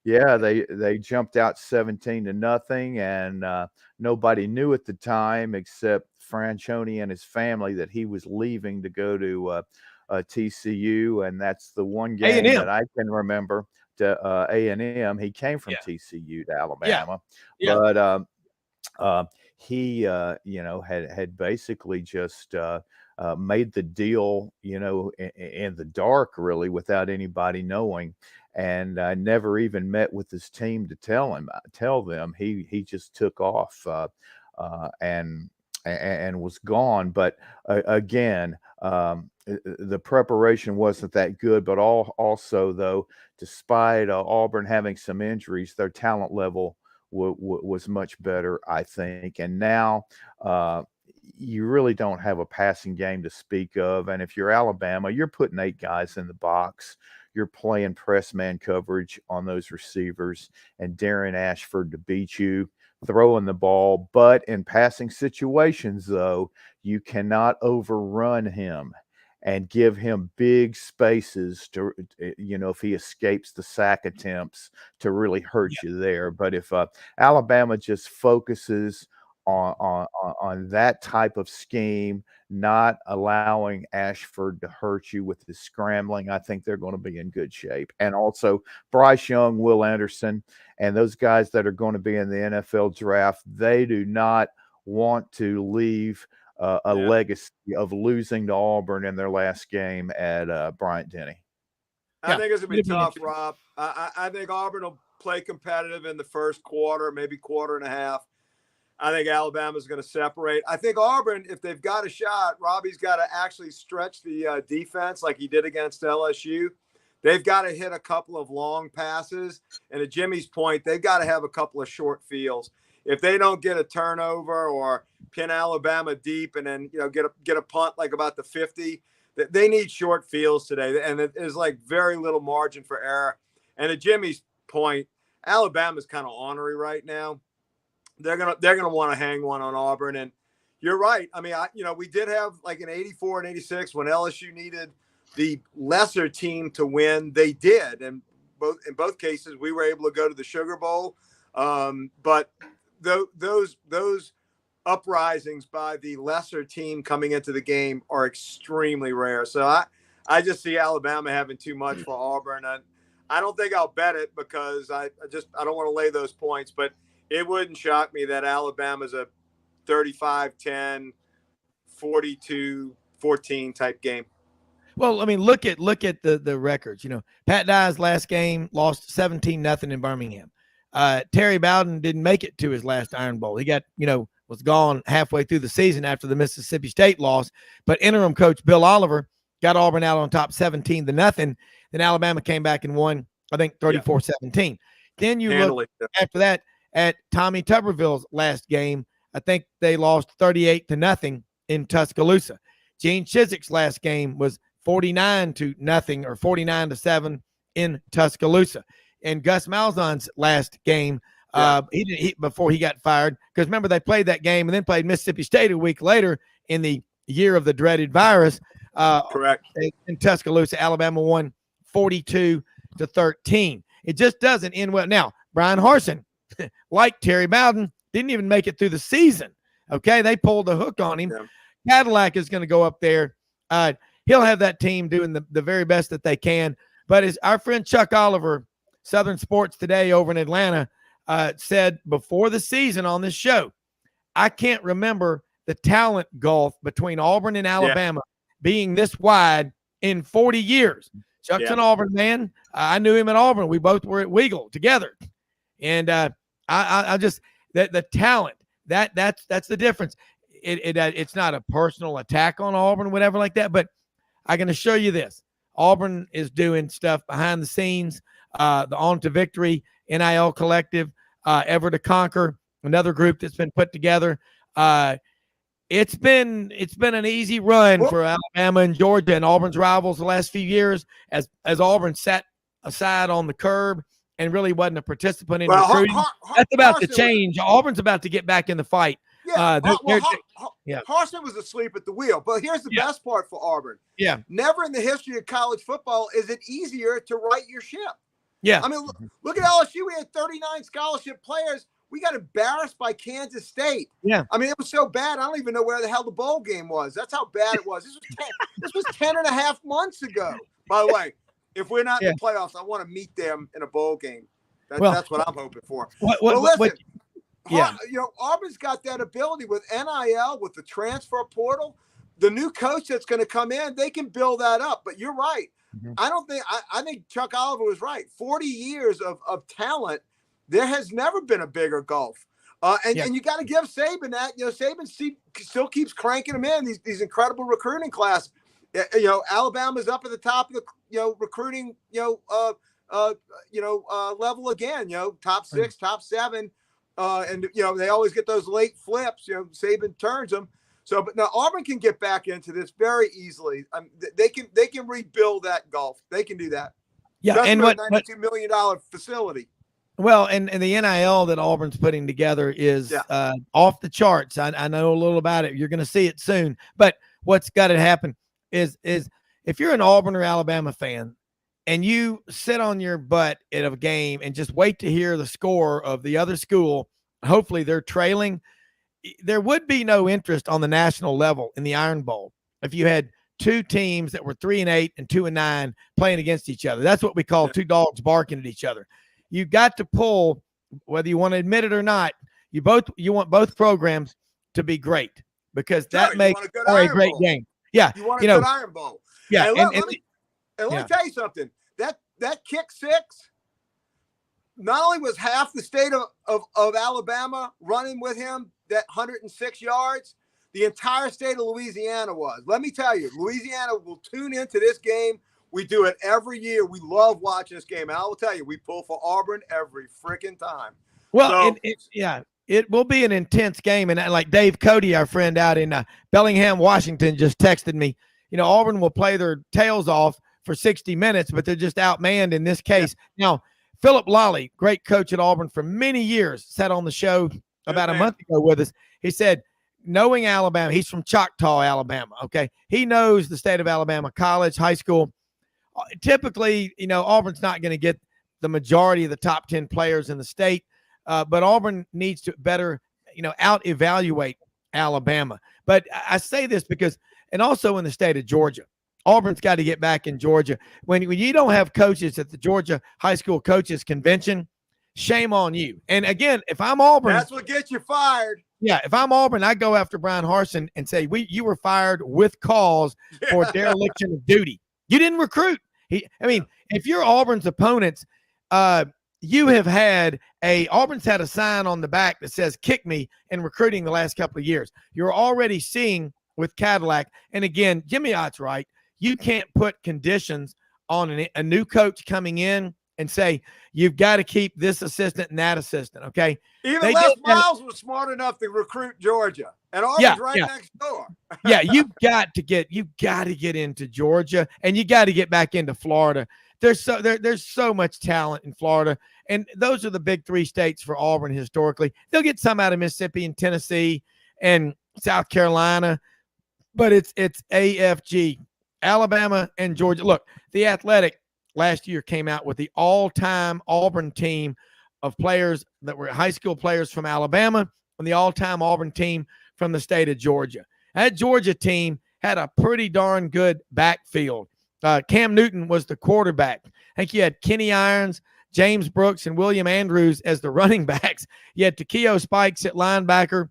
Yeah, they jumped out 17-0, and nobody knew at the time except Franchione and his family that he was leaving to go to TCU, and that's the one game A&M. that I can remember. To A&M, he came from TCU to Alabama, but he had basically just made the deal, in the dark, really, without anybody knowing. And I never even met with his team to tell them. He just took off and was gone. But again, the preparation wasn't that good. But also, though, despite Auburn having some injuries, their talent level was much better, I think. And now you really don't have a passing game to speak of. And if you're Alabama, you're putting 8 guys in the box. You're playing press man coverage on those receivers and Darren Ashford to beat you, throwing the ball. But in passing situations, though, you cannot overrun him and give him big spaces to, if he escapes the sack attempts, to really hurt you there. But if Alabama just focuses on that type of scheme, not allowing Ashford to hurt you with his scrambling, I think they're going to be in good shape. And also Bryce Young, Will Anderson, and those guys that are going to be in the NFL draft, they do not want to leave a legacy of losing to Auburn in their last game at Bryant-Denny. I think it's going to be tough, Rob. I think Auburn will play competitive in the first quarter, maybe quarter and a half. I think Alabama's going to separate. I think Auburn, if they've got a shot, Robbie's got to actually stretch the defense like he did against LSU. They've got to hit a couple of long passes. And to Jimmy's point, they've got to have a couple of short fields. If they don't get a turnover or pin Alabama deep and then, get a punt like about the 50, they need short fields today. And there's like very little margin for error. And to Jimmy's point, Alabama's kind of ornery right now. They're gonna want to hang one on Auburn, and you're right. I mean, we did have like in '84 and '86 when LSU needed the lesser team to win. They did, and in both cases we were able to go to the Sugar Bowl. But those uprisings by the lesser team coming into the game are extremely rare. So I just see Alabama having too much for Auburn, and I don't think I'll bet it because I don't want to lay those points, but it wouldn't shock me that Alabama's a 35-10, 42-14 type game. Well, I mean, look at the records. Pat Dye's last game lost 17-0 in Birmingham. Terry Bowden didn't make it to his last Iron Bowl. He got, was gone halfway through the season after the Mississippi State loss. But interim coach Bill Oliver got Auburn out on top 17-0. Then Alabama came back and won, I think, 34-17. Then you look after that at Tommy Tuberville's last game. I think they lost 38-0 in Tuscaloosa. Gene Chiswick's last game was 49-0 or 49-7 in Tuscaloosa. And Gus Malzahn's last game, before he got fired, because remember they played that game and then played Mississippi State a week later in the year of the dreaded virus. Correct. In Tuscaloosa, Alabama won 42-13. It just doesn't end well. Now, Brian Harsin, like Terry Bowden, didn't even make it through the season. Okay, they pulled the hook on him. Yeah. Cadillac is going to go up there. He'll have that team doing the very best that they can. But as our friend Chuck Oliver, Southern Sports Today over in Atlanta, said before the season on this show, I can't remember the talent gulf between Auburn and Alabama being this wide in 40 years. Chuck's an Auburn man. I knew him at Auburn. We both were at Weagle together. And I just the talent that's the difference. It's not a personal attack on Auburn, whatever like that. But I'm going to show you this. Auburn is doing stuff behind the scenes. The On to Victory NIL Collective, Ever to Conquer, another group that's been put together. It's been an easy run for Alabama and Georgia and Auburn's rivals the last few years as Auburn sat aside on the curb and really wasn't a participant in recruiting. That's about to change. Auburn's about to get back in the fight. Harsin was asleep at the wheel. But here's the best part for Auburn. Yeah. Never in the history of college football is it easier to right your ship. Yeah. I mean, look at LSU. We had 39 scholarship players. We got embarrassed by Kansas State. Yeah. I mean, it was so bad. I don't even know where the hell the bowl game was. That's how bad it was. This was 10 and a half months ago. By the way, if we're not in the playoffs, I want to meet them in a bowl game. That's what I'm hoping for. Auburn's got that ability with NIL, with the transfer portal. The new coach that's going to come in, they can build that up. But you're right. Mm-hmm. I think Chuck Oliver was right. 40 years of talent. There has never been a bigger gulf. And you got to give Saban that. Saban still keeps cranking them in, these incredible recruiting class. Alabama's up at the top of the recruiting level again. Top 6, top 7, and they always get those late flips. Saban turns them. So, but now Auburn can get back into this very easily. They can rebuild that gulf. They can do that. Yeah, and what $92 million facility. Well, and the NIL that Auburn's putting together is off the charts. I know a little about it. You're going to see it soon. But what's got to happen is if you're an Auburn or Alabama fan and you sit on your butt at a game and just wait to hear the score of the other school, hopefully they're trailing, there would be no interest on the national level in the Iron Bowl if you had two teams that were 3-8 and 2-9 playing against each other. That's what we call two dogs barking at each other. You've got to pull, whether you want to admit it or not, you want both programs to be great because that makes for a great game. Yeah. You want a good Iron Bowl. Yeah. And let me tell you something. That that kick six, not only was half the state of Alabama running with him that 106 yards, the entire state of Louisiana was. Let me tell you, Louisiana will tune into this game. We do it every year. We love watching this game. And I will tell you, we pull for Auburn every freaking time. Well, So, it will be an intense game. And like Dave Cody, our friend out in Bellingham, Washington, just texted me, Auburn will play their tails off for 60 minutes, but they're just outmanned in this case. Yeah. Now, Philip Lawley, great coach at Auburn for many years, sat on the show about a month ago with us. He said, knowing Alabama, he's from Choctaw, Alabama, okay? He knows the state of Alabama, college, high school. Typically, Auburn's not going to get the majority of the top 10 players in the state, but Auburn needs to better, out-evaluate Alabama. But I say this because, and also in the state of Georgia, Auburn's got to get back in Georgia. When you don't have coaches at the Georgia High School Coaches Convention, shame on you. And again, if I'm Auburn, that's what gets you fired. Yeah, if I'm Auburn, I go after Browne Harsin and say, you were fired with cause for dereliction of duty. You didn't recruit. If you're Auburn's opponents, Auburn's had a sign on the back that says "kick me" in recruiting the last couple of years. You're already seeing with Cadillac, and again, Jimmy Ott's right. You can't put conditions on a new coach coming in and say, you've got to keep this assistant and that assistant, okay? Even Les Miles was smart enough to recruit Georgia, and Auburn's next door. You've got to get into Georgia, and you got to get back into Florida. There's so much talent in Florida, and those are the big three states for Auburn historically. They'll get some out of Mississippi and Tennessee and South Carolina, but it's AFG, Alabama and Georgia. Look, the Athletic last year came out with the all-time Auburn team of players that were high school players from Alabama and the all-time Auburn team from the state of Georgia. That Georgia team had a pretty darn good backfield. Cam Newton was the quarterback. I think you had Kenny Irons, James Brooks, and William Andrews as the running backs. You had Takeo Spikes at linebacker.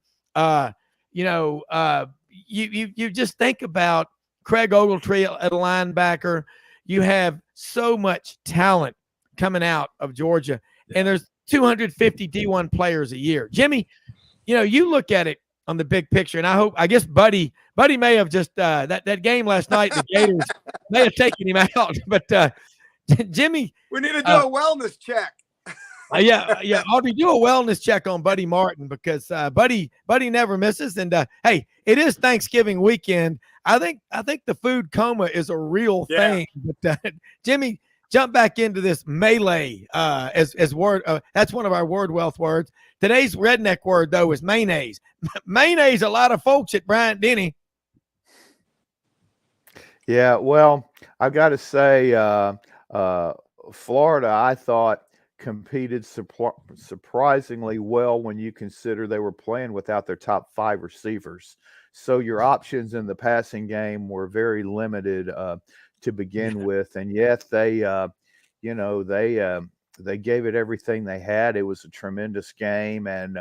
You just think about Craig Ogletree at a linebacker. You have so much talent coming out of Georgia, and there's 250 D1 players a year. Jimmy, you look at it on the big picture, and I guess Buddy may have just that game last night, the Gators may have taken him out, but Jimmy, we need to do a wellness check. Audrey, do a wellness check on Buddy Martin because Buddy never misses, and hey, it is Thanksgiving weekend. I think the food coma is a real thing. But Jimmy, jump back into this melee as word. That's one of our word wealth words. Today's redneck word though is mayonnaise. Mayonnaise. A lot of folks at Bryant-Denny. Yeah, well, I got to say, Florida, I thought competed surprisingly well when you consider they were playing without their top 5 receivers. So your options in the passing game were very limited to begin with, and yet they gave it everything they had. It was a tremendous game, and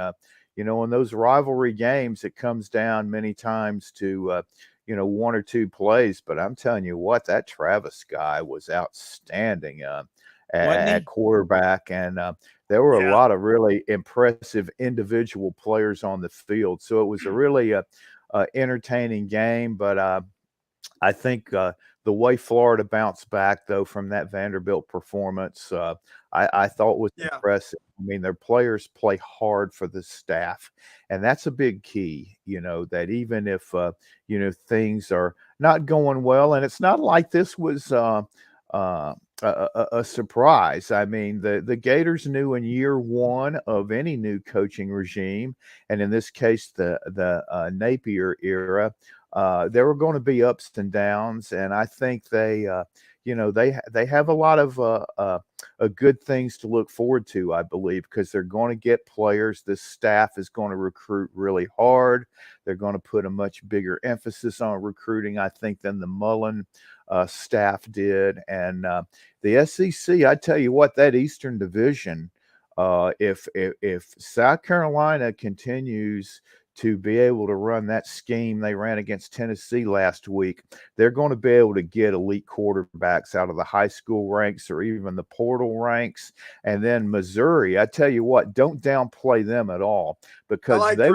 in those rivalry games, it comes down many times to one or two plays. But I'm telling you what, that Travis guy was outstanding at quarterback, and there were a lot of really impressive individual players on the field. So it was a really entertaining game, but I think the way Florida bounced back, though, from that Vanderbilt performance, I thought was impressive. I mean, their players play hard for the staff, and that's a big key, that even if, things are not going well, and it's not like this was a surprise. I mean, the Gators knew in year one of any new coaching regime, and in this case, the Napier era, there were going to be ups and downs, and I think they have a lot of good things to look forward to, I believe, because they're going to get players. This staff is going to recruit really hard. They're going to put a much bigger emphasis on recruiting, I think, than the Mullen staff did. And the SEC, I tell you what, that Eastern Division, if South Carolina continues to be able to run that scheme they ran against Tennessee last week, they're going to be able to get elite quarterbacks out of the high school ranks or even the portal ranks. And then Missouri, I tell you what, don't downplay them at all, because they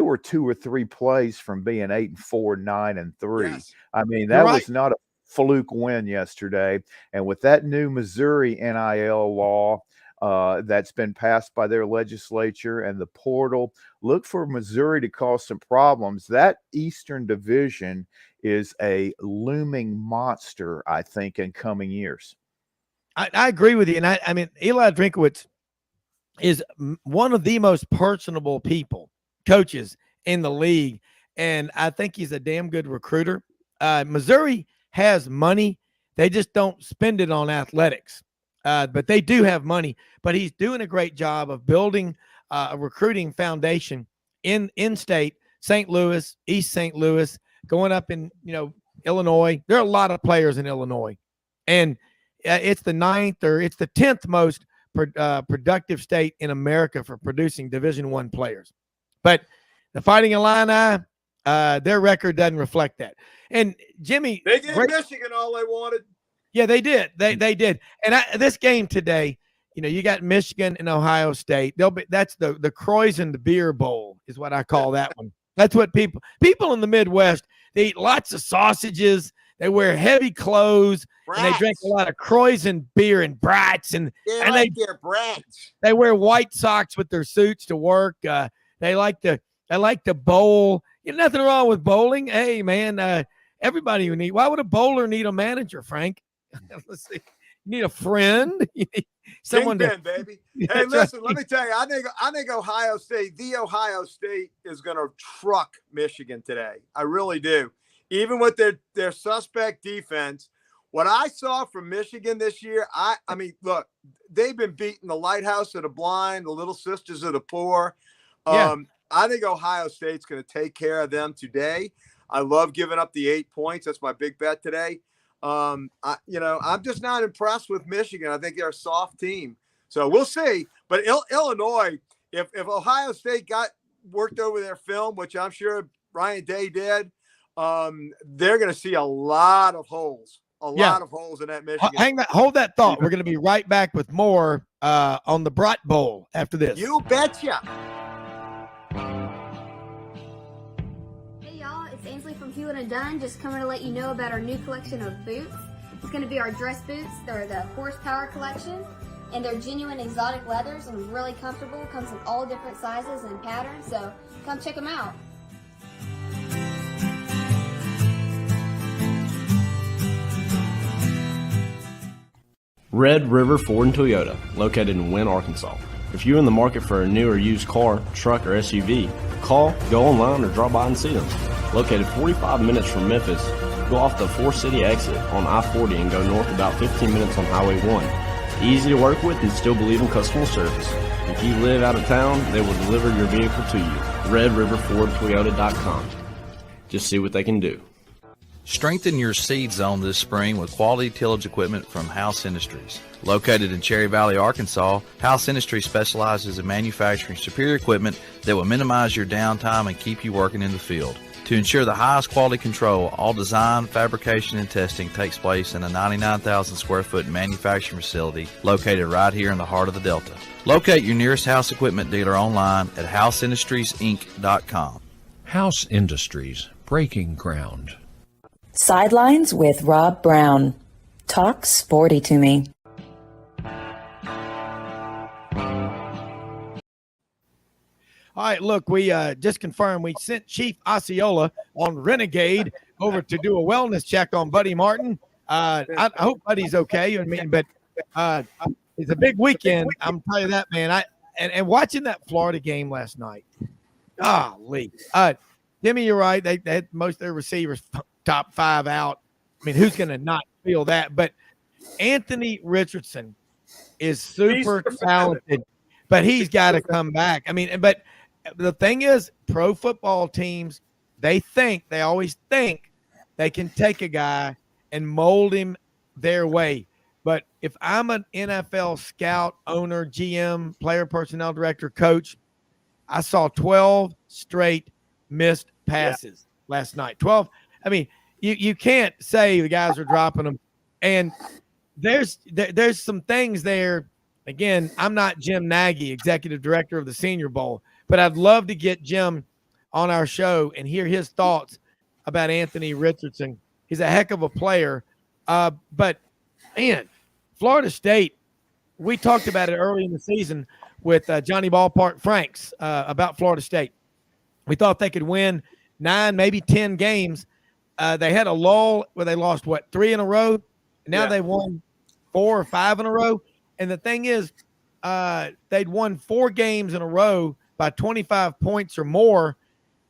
were 2 or 3 plays from being 8-4, 9-3. Yes. I mean, You're that right. was not a fluke win yesterday. And with that new Missouri NIL law that's been passed by their legislature and the portal, look for Missouri to cause some problems. That Eastern Division is a looming monster, I think, in coming years. I agree with you. And I mean, Eli Drinkowitz is one of the most personable coaches in the league. And I think he's a damn good recruiter. Missouri has money. They just don't spend it on athletics. But they do have money. But he's doing a great job of building a recruiting foundation in state, St. Louis, East St. Louis, going up in, Illinois. There are a lot of players in Illinois. And it's the 9th or it's the 10th most productive state in America for producing Division I players. But the Fighting Illini, their record doesn't reflect that. And Jimmy, they gave Michigan all they wanted. Yeah, they did. They did. And this game today, you got Michigan and Ohio State. That's the Croissant Beer Bowl is what I call that one. That's what people in the Midwest, they eat lots of sausages. They wear heavy clothes. And they drink a lot of Croissant beer and brats. And they their brats. They wear white socks with their suits to work. They like to bowl. Nothing wrong with bowling. Hey, man, everybody need. Why would a bowler need a manager, Frank? Let's see. You need a friend. You need someone Kingpin, baby. Hey, listen. Let me tell you. I think Ohio State is going to truck Michigan today. I really do. Even with their suspect defense, what I saw from Michigan this year, I mean, look, they've been beating the Lighthouse of the Blind, the Little Sisters of the Poor. Yeah. I think Ohio State's going to take care of them today. I love giving up the 8 points. That's my big bet today. I'm just not impressed with Michigan. I think they're a soft team. So we'll see. But Illinois, if Ohio State worked over their film, which I'm sure Ryan Day did, they're going to see a lot of holes. A lot of holes in that Michigan. Hold that thought. We're going to be right back with more on the Brat Bowl after this. You betcha. From Hewlett & Dunn, just coming to let you know about our new collection of boots. It's going to be our dress boots. They're the horsepower collection, and they're genuine exotic leathers and really comfortable. Comes in all different sizes and patterns, so come check them out. Red River Ford and Toyota, located in Wynne, Arkansas. If you're in the market for a new or used car, truck, or SUV, call, go online, or drop by and see them. Located 45 minutes from Memphis, go off the 4-city exit on I-40 and go north about 15 minutes on Highway 1. Easy to work with and still believe in customer service. If you live out of town, they will deliver your vehicle to you. RedRiverFordToyota.com. Just see what they can do. Strengthen your seed zone this spring with quality tillage equipment from House Industries. Located in Cherry Valley, Arkansas, House Industries specializes in manufacturing superior equipment that will minimize your downtime and keep you working in the field. To ensure the highest quality control, all design, fabrication, and testing takes place in a 99,000 square foot manufacturing facility located right here in the heart of the Delta. Locate your nearest House equipment dealer online at houseindustriesinc.com. House Industries, breaking ground. Sidelines with Rob Browne. Talk sporty to me. All right, look, we just confirmed we sent Chief Osceola on Renegade over to do a wellness check on Buddy Martin. I hope Buddy's okay. But it's a big weekend. I'm telling you that, man. And watching that Florida game last night, golly. Jimmy, you're right. They had most of their receivers top 5 out. I mean, who's going to not feel that? But Anthony Richardson is super talented, but he's got to come back. I mean, but the thing is, pro football teams, they always think they can take a guy and mold him their way. But if I'm an NFL scout, owner, GM, player, personnel director, coach, I saw 12 straight missed passes last night. 12. I mean, you can't say the guys are dropping them. And there's some things there. Again, I'm not Jim Nagy, executive director of the Senior Bowl, but I'd love to get Jim on our show and hear his thoughts about Anthony Richardson. He's a heck of a player. But, man, Florida State, we talked about it early in the season with Johnny Ballpark Franks about Florida State. We thought they could win 9, maybe 10 games. They had a lull where they lost, 3 in a row? Now they won 4 or 5 in a row. And the thing is, they'd won 4 games in a row by 25 points or more.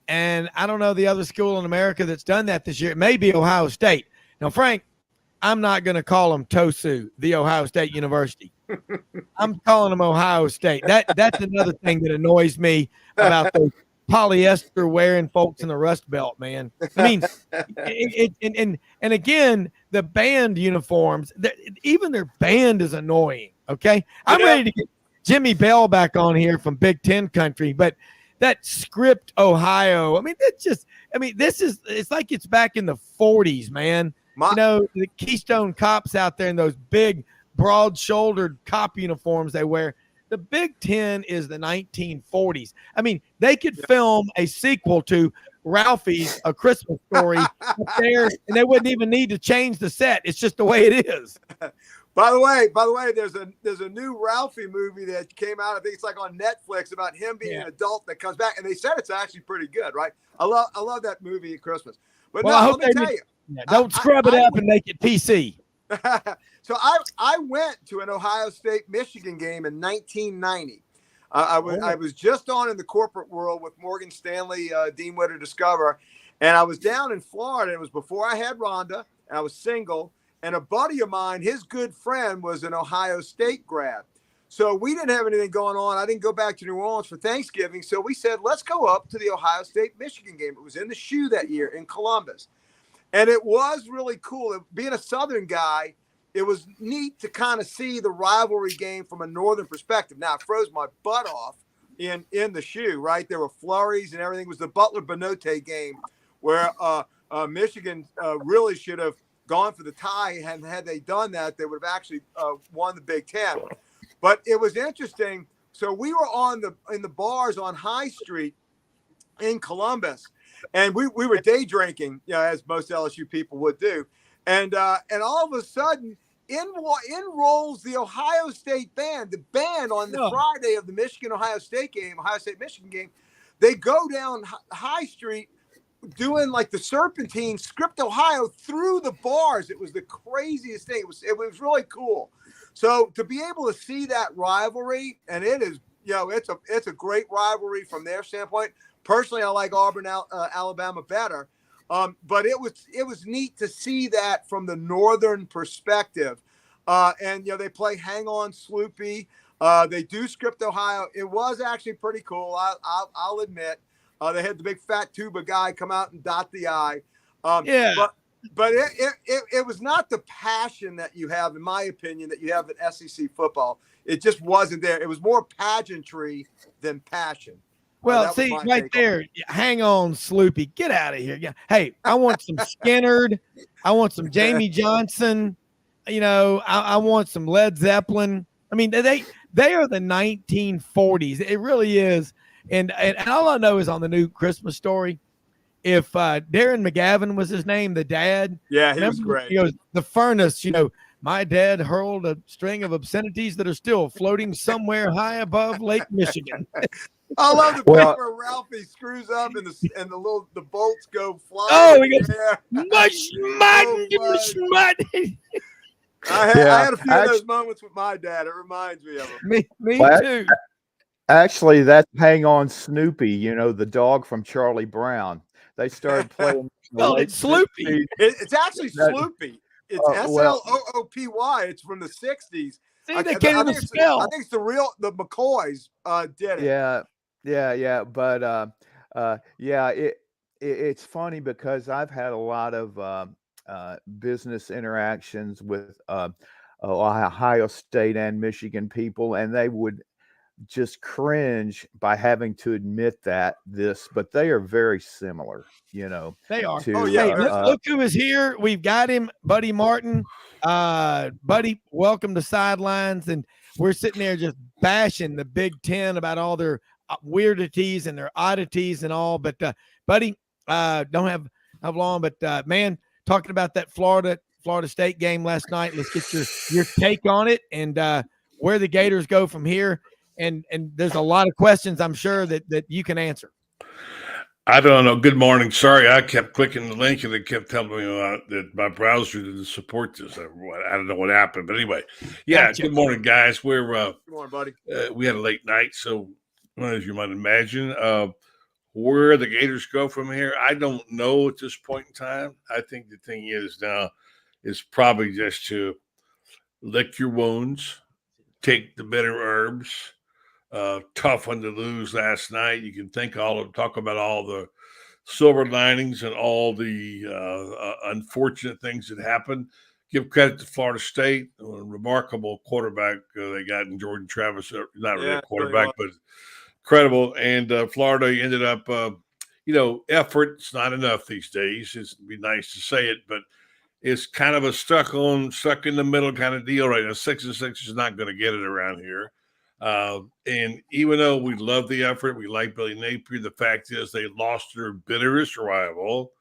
And I don't know the other school in America that's done that this year. It may be Ohio State. Now, Frank, I'm not going to call them TOSU, the Ohio State University. I'm calling them Ohio State. That's another thing that annoys me about those polyester wearing folks in the Rust Belt, man. I mean, and again, the band uniforms, even their band is annoying. Okay, I'm ready to get Jimmy Bell back on here from Big Ten country, but that script Ohio, I mean, it's like it's back in the 40s, man. The Keystone cops out there in those big, broad-shouldered cop uniforms they wear. The Big Ten is the 1940s. I mean, they could film a sequel to Ralphie's A Christmas Story up there, and they wouldn't even need to change the set. It's just the way it is. By the way, there's a new Ralphie movie that came out. I think it's like on Netflix about him being an adult that comes back, and they said it's actually pretty good, right? I love that movie at Christmas. But well, I hope let me tell you, don't scrub it up and make it PC. So I went to an Ohio State-Michigan game in 1990. I was just on in the corporate world with Morgan Stanley, Dean Witter Discover, and I was down in Florida. It was before I had Rhonda, and I was single. And a buddy of mine, his good friend, was an Ohio State grad. So we didn't have anything going on. I didn't go back to New Orleans for Thanksgiving. So we said, let's go up to the Ohio State-Michigan game. It was in the Shoe that year in Columbus. And it was really cool. Being a Southern guy, it was neat to kind of see the rivalry game from a Northern perspective. Now, it froze my butt off in the Shoe, right? There were flurries and everything. It was the Butler-Benote game where Michigan really should have gone for the tie, and had they done that, they would have actually won the Big Ten. But it was interesting. So we were in the bars on High Street in Columbus, and we were day drinking, as most LSU people would do. And all of a sudden, in rolls the Ohio State band. The band on the Friday of the Michigan-Ohio State-Michigan game, they go down High Street doing like the serpentine Script Ohio through the bars. It was the craziest thing. It was really cool. So to be able to see that rivalry, and it is, it's a great rivalry from their standpoint. Personally, I like Auburn, Alabama better. But it was neat to see that from the Northern perspective. And they play Hang On Sloopy. They do Script Ohio. It was actually pretty cool. I'll admit. They had the big fat tuba guy come out and dot the I. But it was not the passion that you have, in my opinion, that you have in SEC football. It just wasn't there. It was more pageantry than passion. Well, see, right there, Hang On Sloopy. Get out of here. Yeah. Hey, I want some Skinnerd. I want some Jamie Johnson. I want some Led Zeppelin. I mean, they are the 1940s. It really is. And all I know is on the new Christmas Story, if Darren McGavin was his name, the dad. Yeah, he was great. He goes, the furnace, my dad hurled a string of obscenities that are still floating somewhere high above Lake Michigan. I love the part where Ralphie screws up and the bolts go flying. Oh, he goes, mush mud. I had a few of those moments with my dad. It reminds me of him. Me too. Actually, that's Hang On Snoopy, the dog from Charlie Brown. They started playing. It's Sloopy. It's actually Sloopy. It's Sloopy. It's from the 60s. See, they can't even spell. I think it's the McCoys did it. Yeah. But it's funny because I've had a lot of business interactions with Ohio State and Michigan people, and just cringe by having to admit but they are very similar, They are. to, Hey, look who is here. We've got him, Buddy Martin. Buddy, welcome to Sidelines. And we're sitting there just bashing the Big Ten about all their weirdities and their oddities and all. But, Buddy, don't have long. But, man, talking about that Florida State game last night, let's get your take on it and where the Gators go from here. And there's a lot of questions I'm sure that you can answer. I don't know. Good morning. Sorry, I kept clicking the link and it kept telling me that my browser didn't support this. I don't know what happened, but anyway, yeah. Gotcha. Good morning, guys. Good morning, buddy. We had a late night, so as you might imagine, where the Gators go from here, I don't know at this point in time. I think the thing is now is probably just to lick your wounds, take the bitter herbs. Tough one to lose last night. You can talk about all the silver linings and all the unfortunate things that happened. Give credit to Florida State, a remarkable quarterback they got in Jordan Travis. Not really a quarterback, but credible. And Florida ended up, effort's not enough these days. It'd be nice to say it, but it's kind of a stuck in the middle kind of deal right now. 6-6 is not going to get it around here. And even though we love the effort, we like Billy Napier, the fact is they lost their bitterest rival.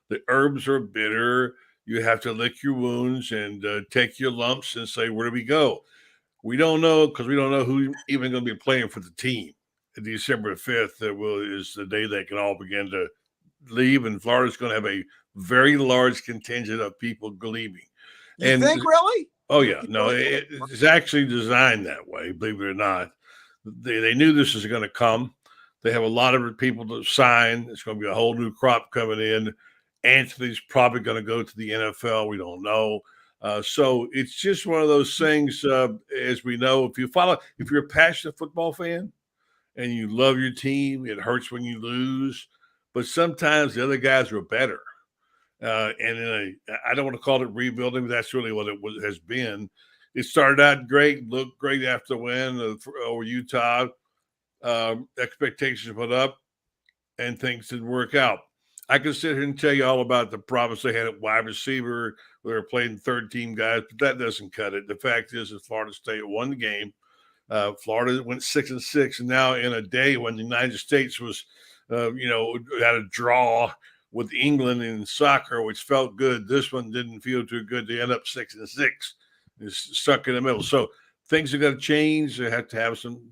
The herbs are bitter. You have to lick your wounds and take your lumps and say, where do we go? We don't know because we don't know who's even going to be playing for the team. December 5th is the day they can all begin to leave, and Florida's going to have a very large contingent of people leaving. You think, really? Oh, yeah. No, it's actually designed that way, believe it or not. They knew this was going to come. They have a lot of people to sign. It's going to be a whole new crop coming in. Anthony's probably going to go to the NFL. We don't know. So it's just one of those things, as we know, if you're a passionate football fan and you love your team, it hurts when you lose. But sometimes the other guys are better. I don't want to call it rebuilding, but that's really what has been. It started out great, looked great after the win over Utah. Expectations went up, and things didn't work out. I can sit here and tell you all about the problems they had at wide receiver. They were playing third-team guys, but that doesn't cut it. The fact is that Florida State won the game. Florida went 6-6, and now in a day when the United States was, had a draw with England in soccer, which felt good. This one didn't feel too good. They end up 6-6. It's stuck in the middle. So things are going to change. They have to have some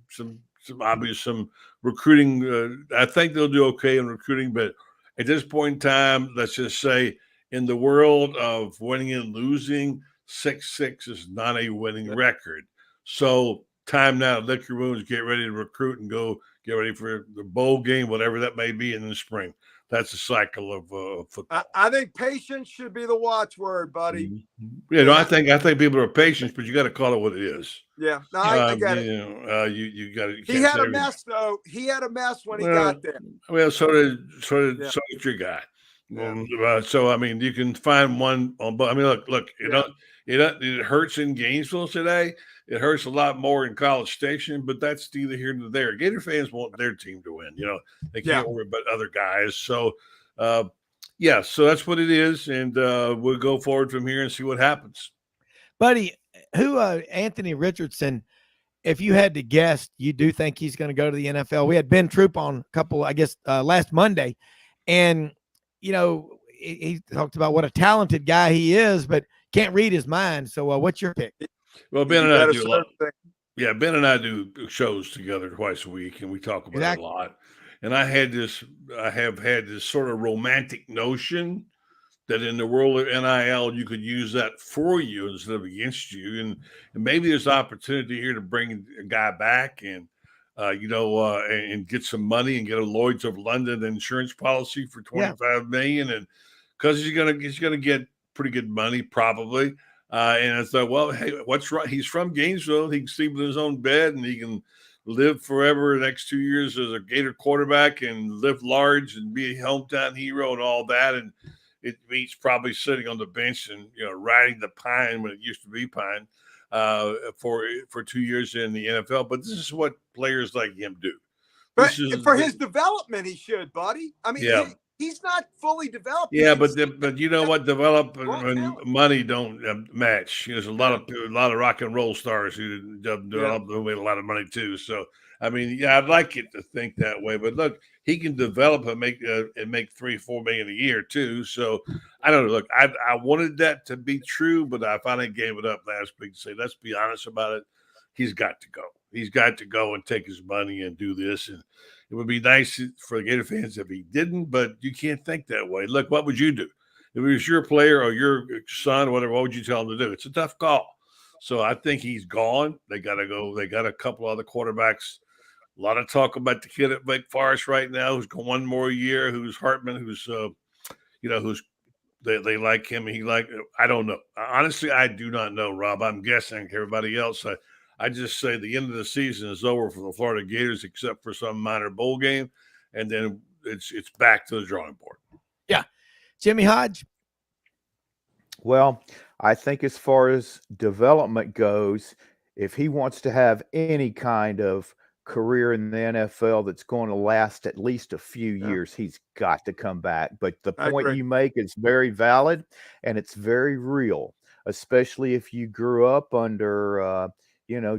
recruiting. I think they'll do okay in recruiting, but at this point in time, let's just say in the world of winning and losing, 6-6 is not a winning record. So time now to lick your wounds, get ready to recruit and go get ready for the bowl game, whatever that may be in the spring. That's a cycle of football. I think patience should be the watchword, buddy. Yeah, no, I think people are patient, but you got to call it what it is. Yeah, no, I get it. You got to. He had a mess though. He had a mess when he got there. Well, so did your guy. Yeah. So I mean, you can find one on. But I mean, look. It hurts in Gainesville today. It hurts a lot more in College Station, but that's neither here nor there. Gator fans want their team to win. They can't worry about other guys. So, so that's what it is, and we'll go forward from here and see what happens. Buddy, Anthony Richardson, if you had to guess, you do think he's going to go to the NFL? We had Ben Troop on a couple, last Monday, and, he talked about what a talented guy he is, but can't read his mind. So what's your pick? Well, Ben and I do Ben and I do shows together twice a week, and we talk about it a lot. And I have had this sort of romantic notion that in the world of NIL, you could use that for you instead of against you. And maybe there's opportunity here to bring a guy back and get some money and get a Lloyd's of London insurance policy for $25 million. And because he's gonna get pretty good money probably. And I thought, well, hey, what's right? He's from Gainesville. He can sleep in his own bed and he can live forever the next 2 years as a Gator quarterback and live large and be a hometown hero and all that. And it means probably sitting on the bench and, riding the pine when it used to be pine. for 2 years in the NFL. But this is what players like him do. But for his development, he should, buddy. I mean, Yeah. he's not fully developed. Yeah, but you know what? Development and money don't match. There's a lot of rock and roll stars who develop who made a lot of money too. So I mean, yeah, I'd like it to think that way. But look, he can develop and make $3-4 million a year too. So I don't know. Look, I wanted that to be true, but I finally gave it up last week to say, let's be honest about it. He's got to go. He's got to go and take his money and do this. And it would be nice for the Gator fans if he didn't, but you can't think that way. Look, what would you do? If it was your player or your son or whatever, what would you tell him to do? It's a tough call. So I think he's gone. They got to go. They got a couple other quarterbacks. A lot of talk about the kid at Wake Forest right now who's going one more year, who's Hartman, who's they like him. I don't know. Honestly, I do not know, Rob. I'm guessing like everybody else. I just say the end of the season is over for the Florida Gators, except for some minor bowl game, and then it's back to the drawing board. Yeah, Jimmy Hodge. Well, I think as far as development goes, if he wants to have any kind of career in the NFL that's going to last at least a few years, he's got to come back. But the point you make is very valid, and it's very real, especially if you grew up under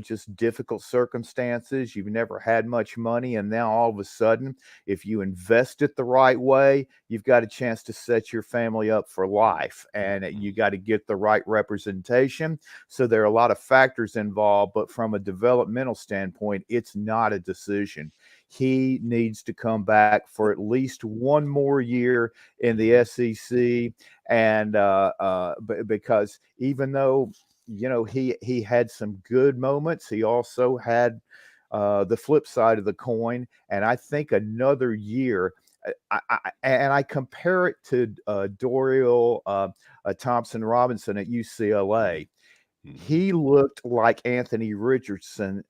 just difficult circumstances. You've never had much money. And now all of a sudden, if you invest it the right way, you've got a chance to set your family up for life. And you got to get the right representation. So there are a lot of factors involved. But from a developmental standpoint, it's not a decision. He needs to come back for at least one more year in the SEC. And because even though he had some good moments, he also had the flip side of the coin. And I think another year, I compare it to Dorial Thompson Robinson at UCLA. He looked like Anthony Richardson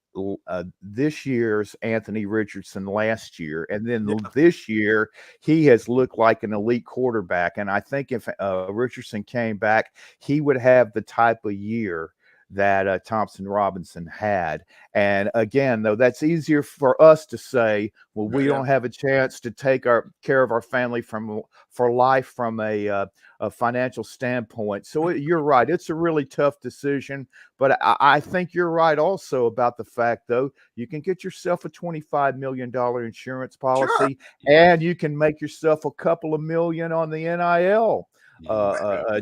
this year's Anthony Richardson last year. And then this year, he has looked like an elite quarterback. And I think if Richardson came back, he would have the type of year that Thompson Robinson had. And again, though, that's easier for us to say, well, we don't have a chance to take care of our family for life from a financial standpoint. So you're right. It's a really tough decision. But I think you're right also about the fact, though, you can get yourself a $25 million insurance policy, and you can make yourself a couple of million on the NIL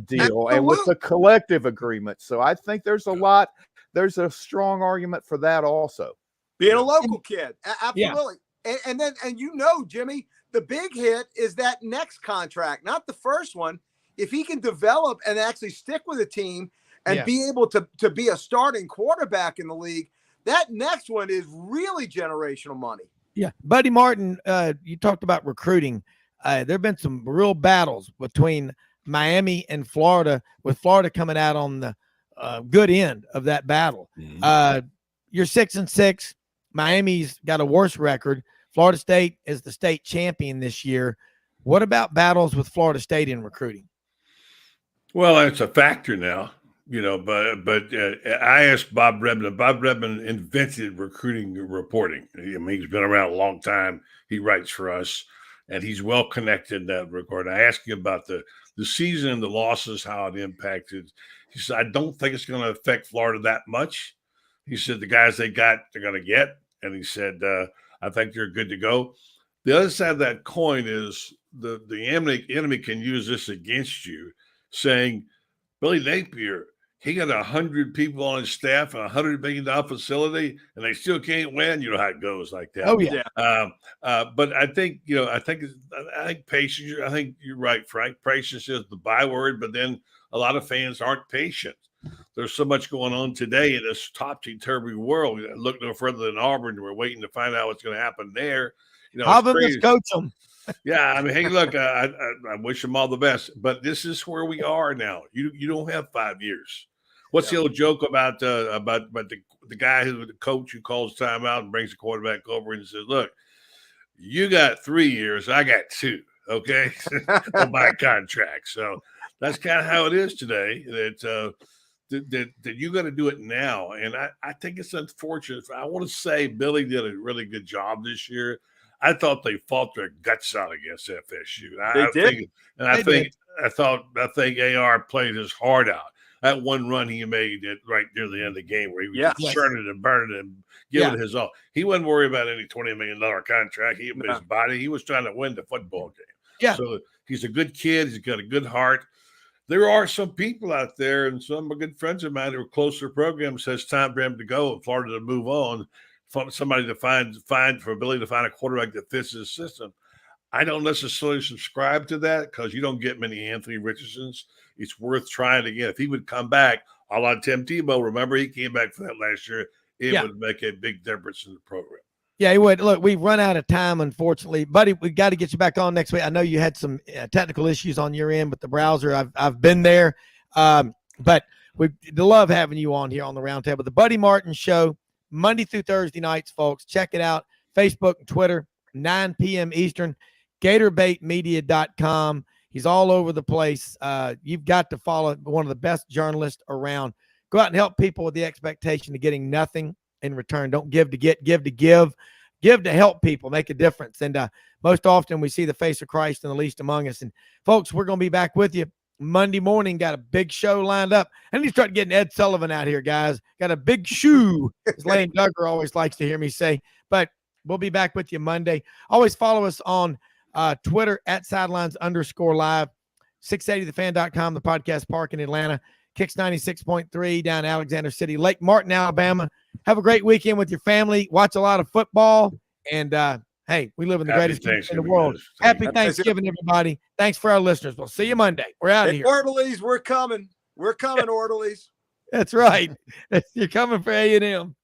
deal and with the collective agreement. So I think there's a strong argument for that also. Being a local kid. Absolutely. Yeah. And then Jimmy, the big hit is that next contract, not the first one. If he can develop and actually stick with a team and be able to be a starting quarterback in the league, that next one is really generational money. Yeah. Buddy Martin, you talked about recruiting. There have been some real battles between Miami and Florida, with Florida coming out on the good end of that battle. You're 6-6. Miami's got a worse record. Florida State is the state champion this year. What about battles with Florida State in recruiting? Well, it's a factor now, but I asked Bob Redman. Bob Redman invented recruiting reporting. He's been around a long time. He writes for us, and he's well connected in that regard. I asked him about the season and the losses, how it impacted. He said, I don't think it's going to affect Florida that much. He said, the guys they got, they're going to get. And he said, I think they're good to go. The other side of that coin is the enemy can use this against you, saying, Billy Napier, he got 100 people on his staff and $100 million facility, and they still can't win. You know how it goes like that. Oh yeah. But I think patience. I think you're right, Frank. Patience is the byword, but then a lot of fans aren't patient. There's so much going on today in this topsy-turvy world. Look no further than Auburn. We're waiting to find out what's going to happen there. Have them just coach them. Yeah, I mean, hey, look, I wish them all the best, but this is where we are now. You don't have 5 years. What's the old joke about the guy the coach who calls timeout and brings the quarterback over and says, "Look, you got 3 years, I got 2. Okay, on my contract." So that's kind of how it is today. That that you got to do it now. And I think it's unfortunate. I want to say Billy did a really good job this year. I thought they fought their guts out against FSU. I think AR played his heart out. That one run he made right near the end of the game where he was just churning and burning and giving it his all. He wasn't worried about any $20 million contract. He put his body. He was trying to win the football game. Yeah. So he's a good kid. He's got a good heart. There are some people out there, and some good friends of mine who are close to the program says time for him to go and Florida to move on. Somebody to find for ability to find a quarterback that fits his system. I don't necessarily subscribe to that because you don't get many Anthony Richardsons. It's worth trying again. If he would come back, a la Tim Tebow, remember he came back for that last year. It would make a big difference in the program. Yeah, he would. Look, we've run out of time, unfortunately. Buddy, we got to get you back on next week. I know you had some technical issues on your end with the browser. I've been there. But we love having you on here on the Roundtable. The Buddy Martin Show, Monday through Thursday nights, folks. Check it out. Facebook and Twitter, 9 p.m. Eastern. GatorbaitMedia.com. He's all over the place. You've got to follow one of the best journalists around. Go out and help people with the expectation of getting nothing in return. Don't give to get, give to give. Give to help people, make a difference. And most often we see the face of Christ in the least among us. And folks, we're going to be back with you Monday morning. Got a big show lined up. I need to start getting Ed Sullivan out here, guys. Got a big shoe, as Lane Duggar always likes to hear me say. But we'll be back with you Monday. Always follow us on Twitter at Sidelines_live, 680thefan.com, the podcast park in Atlanta, Kicks 96.3 down Alexander City, Lake Martin, Alabama. Have a great weekend with your family. Watch a lot of football. And, hey, we live in the greatest country in the world. Happy Thanksgiving, everybody. Thanks for our listeners. We'll see you Monday. We're out of here. Orderlies, we're coming. We're coming, orderlies. That's right. You're coming for A&M.